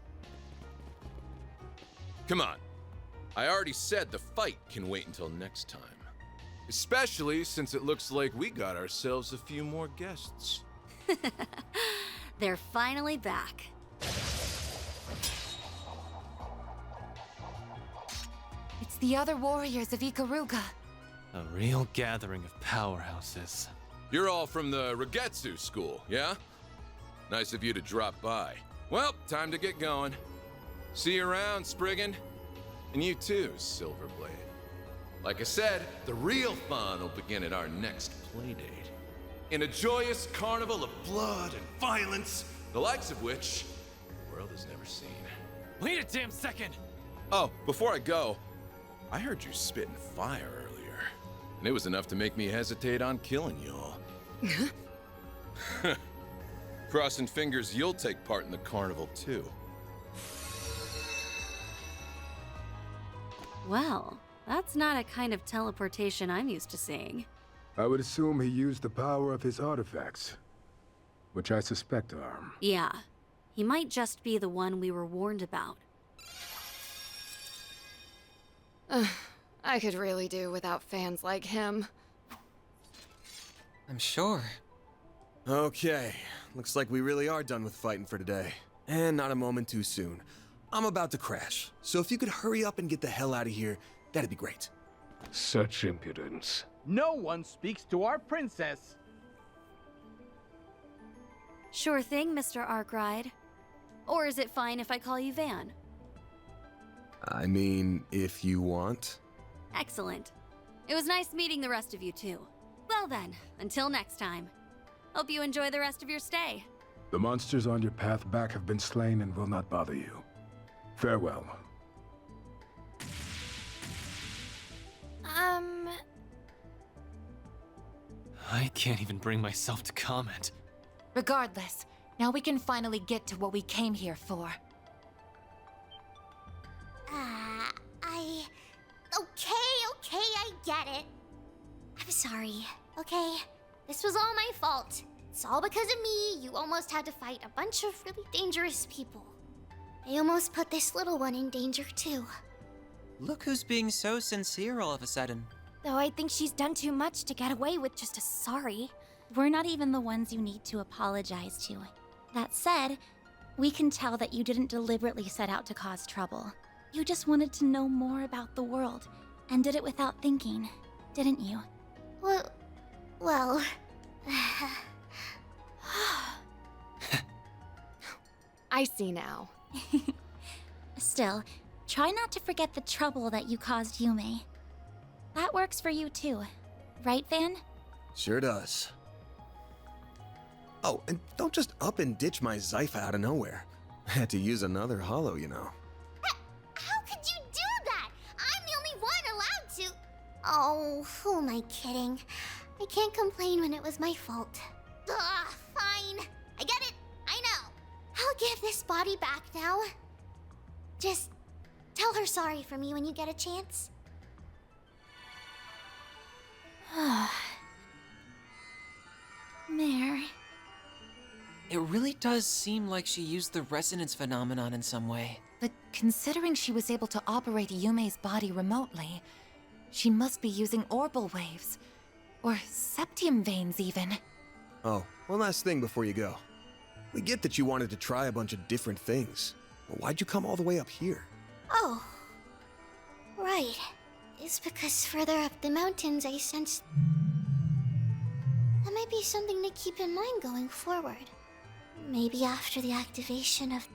Come on. I already said the fight can wait until next time. Especially since it looks like we got ourselves a few more guests. They're finally back. It's the other warriors of Ikaruga. A real gathering of powerhouses. You're all from the Regetsu school, yeah? Nice of you to drop by. Well, time to get going. See you around, Spriggan. And you too, Silverblade. Like I said, the real fun will begin at our next playdate. In a joyous carnival of blood and violence, the likes of which the world has never seen. Wait a damn second! Oh, before I go, I heard you spitting fire earlier. And it was enough to make me hesitate on killing y'all. Crossing fingers you'll take part in the carnival too. Well, that's not a kind of teleportation I'm used to seeing. I would assume he used the power of his artifacts, which I suspect are. Yeah, he might just be the one we were warned about. I could really do without fans like him. I'm sure. Okay, looks like we really are done with fighting for today. And not a moment too soon. I'm about to crash, so if you could hurry up and get the hell out of here, that'd be great. Such impudence. No one speaks to our princess. Sure thing, Mr. Arkwright. Or is it fine if I call you Van? I mean, if you want. Excellent. It was nice meeting the rest of you too. Well then, until next time. Hope you enjoy the rest of your stay. The monsters on your path back have been slain and will not bother you. Farewell. I can't even bring myself to comment. Regardless, now we can finally get to what we came here for. Okay, I get it. I'm sorry, okay? This was all my fault. It's all because of me. You almost had to fight a bunch of really dangerous people. I almost put this little one in danger, too. Look who's being so sincere all of a sudden. Though I think she's done too much to get away with just a sorry. We're not even the ones you need to apologize to. That said, we can tell that you didn't deliberately set out to cause trouble. You just wanted to know more about the world, and did it without thinking, didn't you? Well, I see now. Still, try not to forget the trouble that you caused Yume. That works for you too, right, Van? Sure does. Oh, and don't just up and ditch my Zypha out of nowhere. I had to use another hollow, you know. How could you do that? I'm the only one allowed to. Oh, who am I kidding? I can't complain when it was my fault. Ugh, fine. I get it. I know. I'll give this body back now. Just tell her sorry for me when you get a chance. Mare. It really does seem like she used the resonance phenomenon in some way. But considering she was able to operate Yume's body remotely, she must be using orbal waves. Or septium veins, even. Oh, one last thing before you go. We get that you wanted to try a bunch of different things. But why'd you come all the way up here? Oh, right. It's because further up the mountains I sensed that might be something to keep in mind going forward. Maybe after the activation of...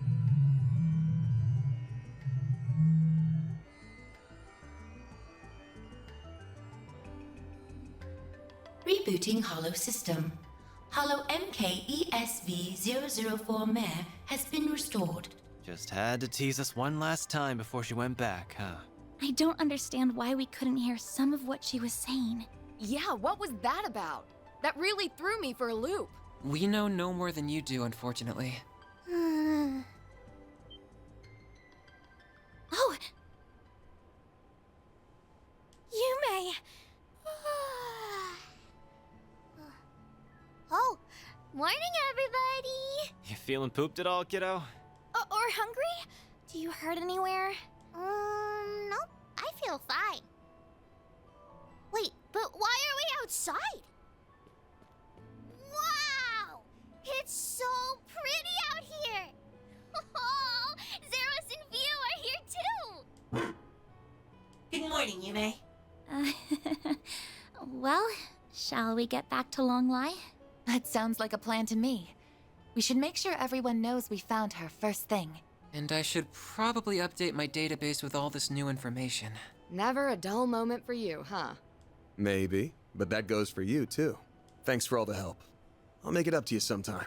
Rebooting Hollow System. Hollow MKESV-004 Mare has been restored. Just had to tease us one last time before she went back, huh? I don't understand why we couldn't hear some of what she was saying. Yeah, what was that about? That really threw me for a loop. We know no more than you do, unfortunately. Oh! Yume! Oh, morning everybody! You feeling pooped at all, kiddo? Or hungry? Do you hurt anywhere? Nope. I feel fine. Wait, but why are we outside? Wow! It's so pretty out here! Oh, Zeros and Vio are here too! Good morning, Yume. Well, shall we get back to Longlai? That sounds like a plan to me. We should make sure everyone knows we found her first thing. And I should probably update my database with all this new information. Never a dull moment for you, huh? Maybe, but that goes for you too. Thanks for all the help. I'll make it up to you sometime.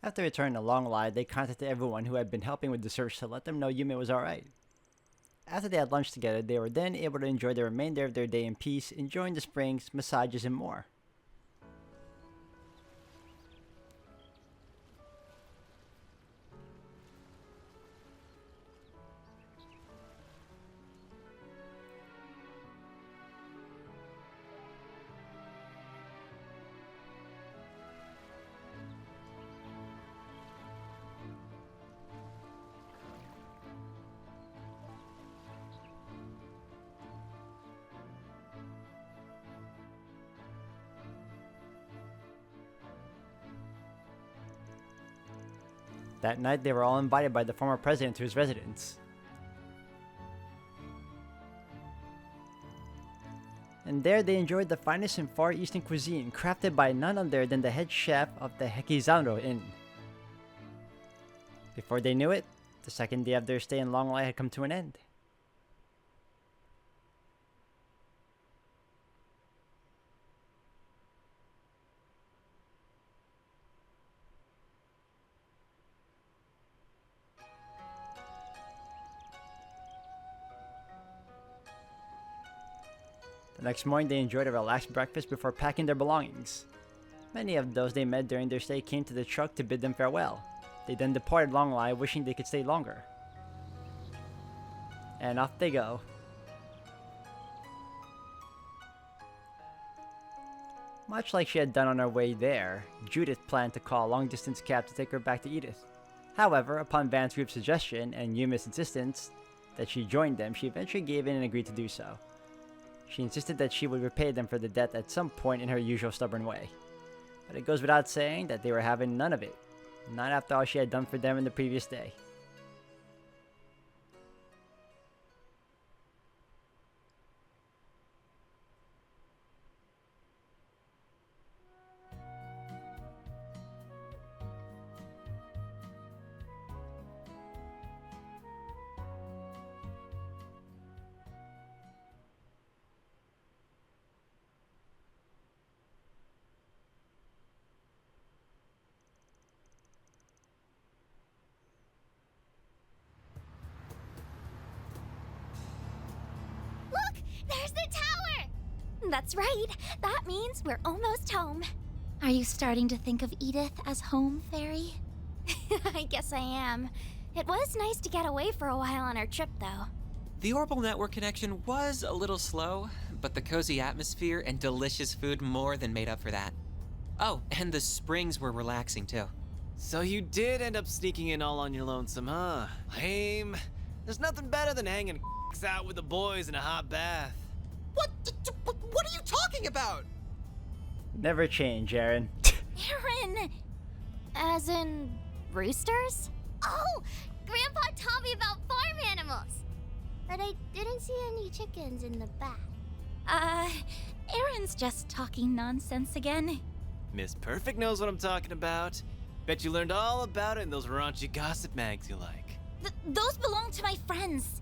After returning to Longlai, they contacted everyone who had been helping with the search to let them know Yume was alright. After they had lunch together, they were then able to enjoy the remainder of their day in peace, enjoying the springs, massages, and more. That night, they were all invited by the former president to his residence. And there they enjoyed the finest in Far Eastern cuisine, crafted by none other than the head chef of the Hekizano Inn. Before they knew it, the second day of their stay in Longlai had come to an end. The next morning, they enjoyed a relaxed breakfast before packing their belongings. Many of those they met during their stay came to the truck to bid them farewell. They then departed Longlai, wishing they could stay longer. And off they go. Much like she had done on her way there, Judith planned to call a long-distance cab to take her back to Edith. However, upon Van's group's suggestion and Yumi's insistence that she join them, she eventually gave in and agreed to do so. She insisted that she would repay them for the debt at some point in her usual stubborn way. But it goes without saying that they were having none of it. Not after all she had done for them in the previous day. Look! There's the tower! That's right. That means we're almost home. Are you starting to think of Edith as home, Fairy? I guess I am. It was nice to get away for a while on our trip, though. The orbital network connection was a little slow, but the cozy atmosphere and delicious food more than made up for that. Oh, and the springs were relaxing too. So you did end up sneaking in all on your lonesome, huh? Lame. There's nothing better than hanging out with the boys in a hot bath. What are you talking about? Never change, Aaron. Aaron! As in, roosters? Oh! Grandpa taught me about farm animals! But I didn't see any chickens in the back. Aaron's just talking nonsense again. Miss Perfect knows what I'm talking about. Bet you learned all about it in those raunchy gossip mags you like. Those belong to my friends.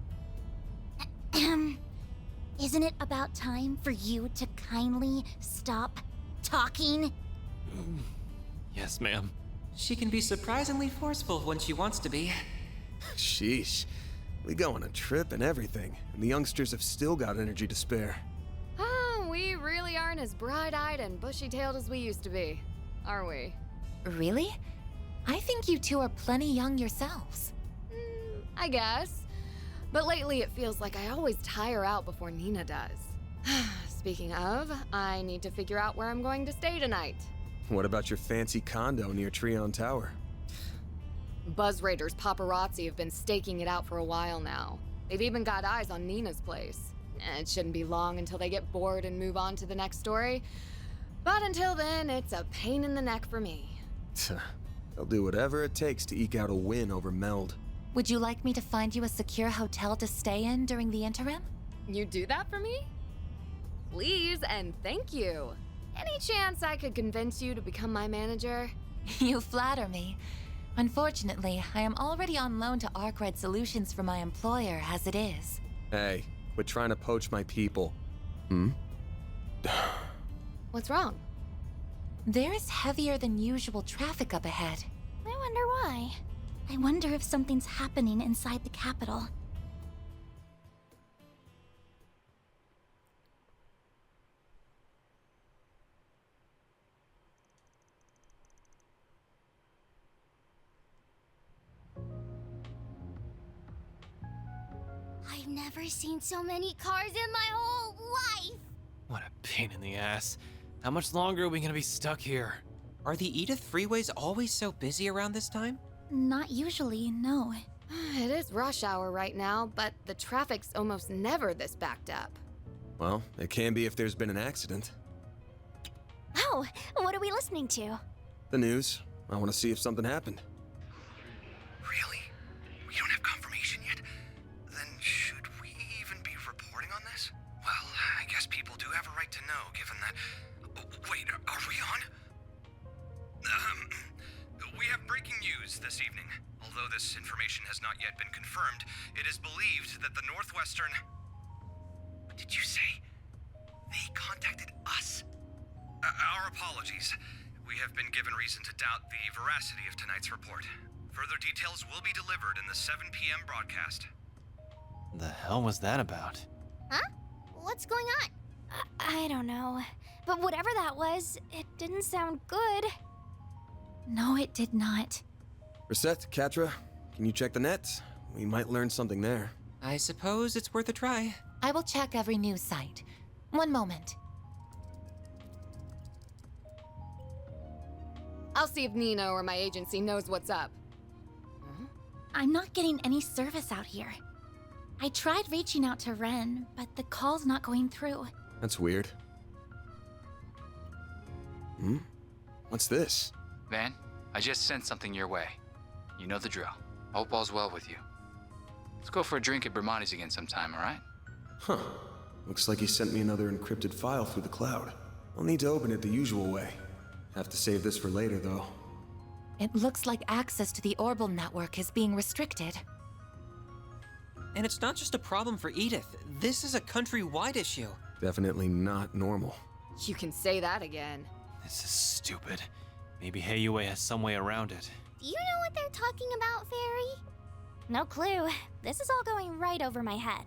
Isn't it about time for you to kindly stop talking? Yes, ma'am. She can be surprisingly forceful when she wants to be. Sheesh. We go on a trip and everything, and the youngsters have still got energy to spare. Oh, we really aren't as bright-eyed and bushy-tailed as we used to be, are we? Really? I think you two are plenty young yourselves. I guess. But lately it feels like I always tire out before Nina does. Speaking of, I need to figure out where I'm going to stay tonight. What about your fancy condo near Treon Tower? Buzz Raiders paparazzi have been staking it out for a while now. They've even got eyes on Nina's place. It shouldn't be long until they get bored and move on to the next story. But until then, it's a pain in the neck for me. They'll do whatever it takes to eke out a win over Meld. Would you like me to find you a secure hotel to stay in during the interim? You do that for me? Please and thank you. Any chance I could convince you to become my manager? You flatter me. Unfortunately, I am already on loan to Arkwright Solutions from my employer as it is. Hey, quit trying to poach my people. What's wrong? There is heavier than usual traffic up ahead. I wonder why. I wonder if something's happening inside the capital. I've never seen so many cars in my whole life! What a pain in the ass. How much longer are we gonna be stuck here? Are the Edith freeways always so busy around this time? Not usually, no. It is rush hour right now, but the traffic's almost never this backed up. Well, it can be if there's been an accident. Oh, what are we listening to? The news. I want to see if something happened. Really? We don't have confirmation yet? Then should we even be reporting on this? Well, I guess people do have a right to know, given that... Wait, are we on? We have breaking news this evening. Although this information has not yet been confirmed, it is believed that the Northwestern... What did you say? They contacted us? Our apologies. We have been given reason to doubt the veracity of tonight's report. Further details will be delivered in the 7 p.m. broadcast. The hell was that about? Huh? What's going on? I don't know. But whatever that was, it didn't sound good. No, it did not. Reset, Katra, can you check the net? We might learn something there. I suppose it's worth a try. I will check every news site. One moment. I'll see if Nino or my agency knows what's up. I'm not getting any service out here. I tried reaching out to Ren, but the call's not going through. That's weird. Hmm? What's this? Van, I just sent something your way. You know the drill. Hope all's well with you. Let's go for a drink at Bermonti's again sometime, alright? Huh. Looks like he sent me another encrypted file through the cloud. I'll need to open it the usual way. Have to save this for later, though. It looks like access to the Orbital network is being restricted. And it's not just a problem for Edith. This is a countrywide issue. Definitely not normal. You can say that again. This is stupid. Maybe Heiyue has some way around it. Do you know what they're talking about, Fairy? No clue. This is all going right over my head.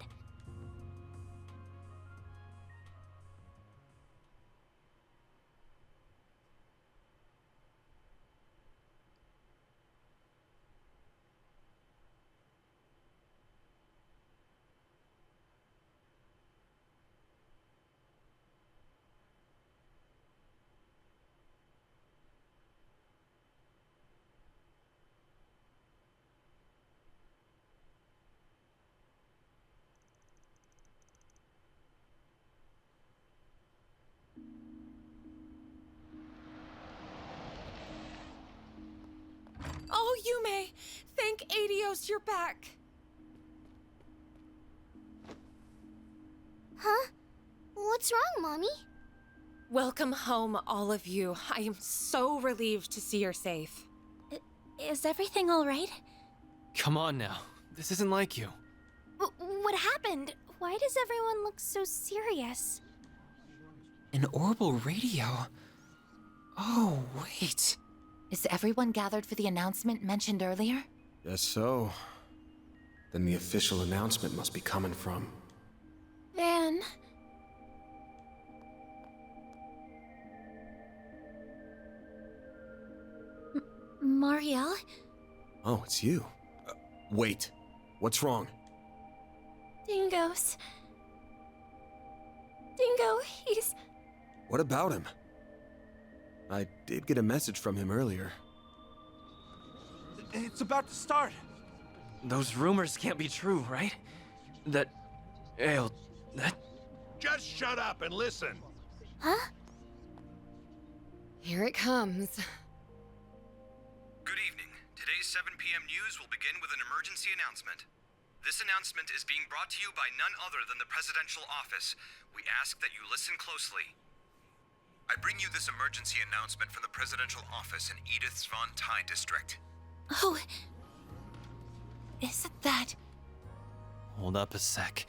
Oh, Yume! Thank Adios you're back! Huh? What's wrong, Mommy? Welcome home, all of you. I am so relieved to see you're safe. Is everything all right? Come on now. This isn't like you. What happened? Why does everyone look so serious? An orbital radio? Oh, wait. Is everyone gathered for the announcement mentioned earlier? Guess so. Then the official announcement must be coming from... Van... Marielle? Oh, it's you. Wait. What's wrong? Dingo, he's... What about him? I did get a message from him earlier. It's about to start. Those rumors can't be true, right? That... Just shut up and listen. Huh? Here it comes. Good evening. Today's 7 p.m. news will begin with an emergency announcement. This announcement is being brought to you by none other than the Presidential Office. We ask that you listen closely. I bring you this emergency announcement from the Presidential Office in Edith's Von Tai district. Oh... Isn't that... Hold up a sec.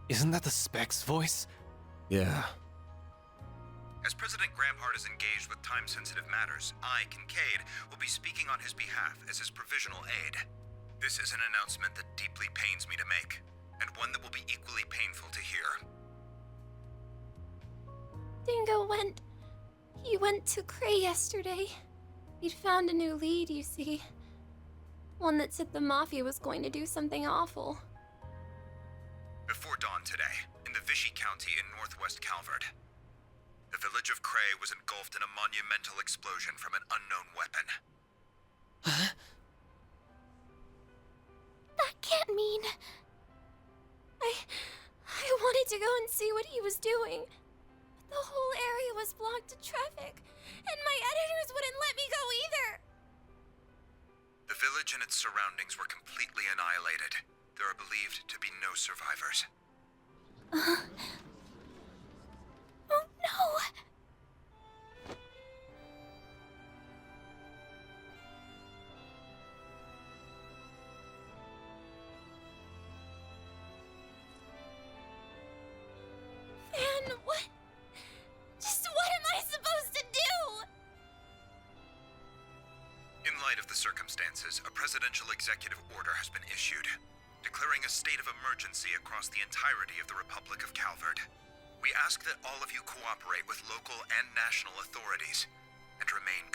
Isn't that the Spec's voice? Yeah. As President Grampart is engaged with time-sensitive matters, I, Kincaid, will be speaking on his behalf as his provisional aide. This is an announcement that deeply pains me to make, and one that will be equally painful to hear. Dingo went... He went to Cray yesterday. He'd found a new lead, you see. One that said the Mafia was going to do something awful. Before dawn today, in the Vichy County in northwest Calvert, the village of Cray was engulfed in a monumental explosion from an unknown weapon. Huh? That can't mean... I wanted to go and see what he was doing. But the whole area was blocked to traffic, and my editors wouldn't let me go either. The village and its surroundings were completely annihilated. There are believed to be no survivors. Oh no! Van, what? Just what am I supposed to do? In light of the circumstances, a presidential executive order has been issued, declaring a state of emergency across the entirety of the Republic of Calvert. We ask that all of you cooperate with local and national authorities, and remain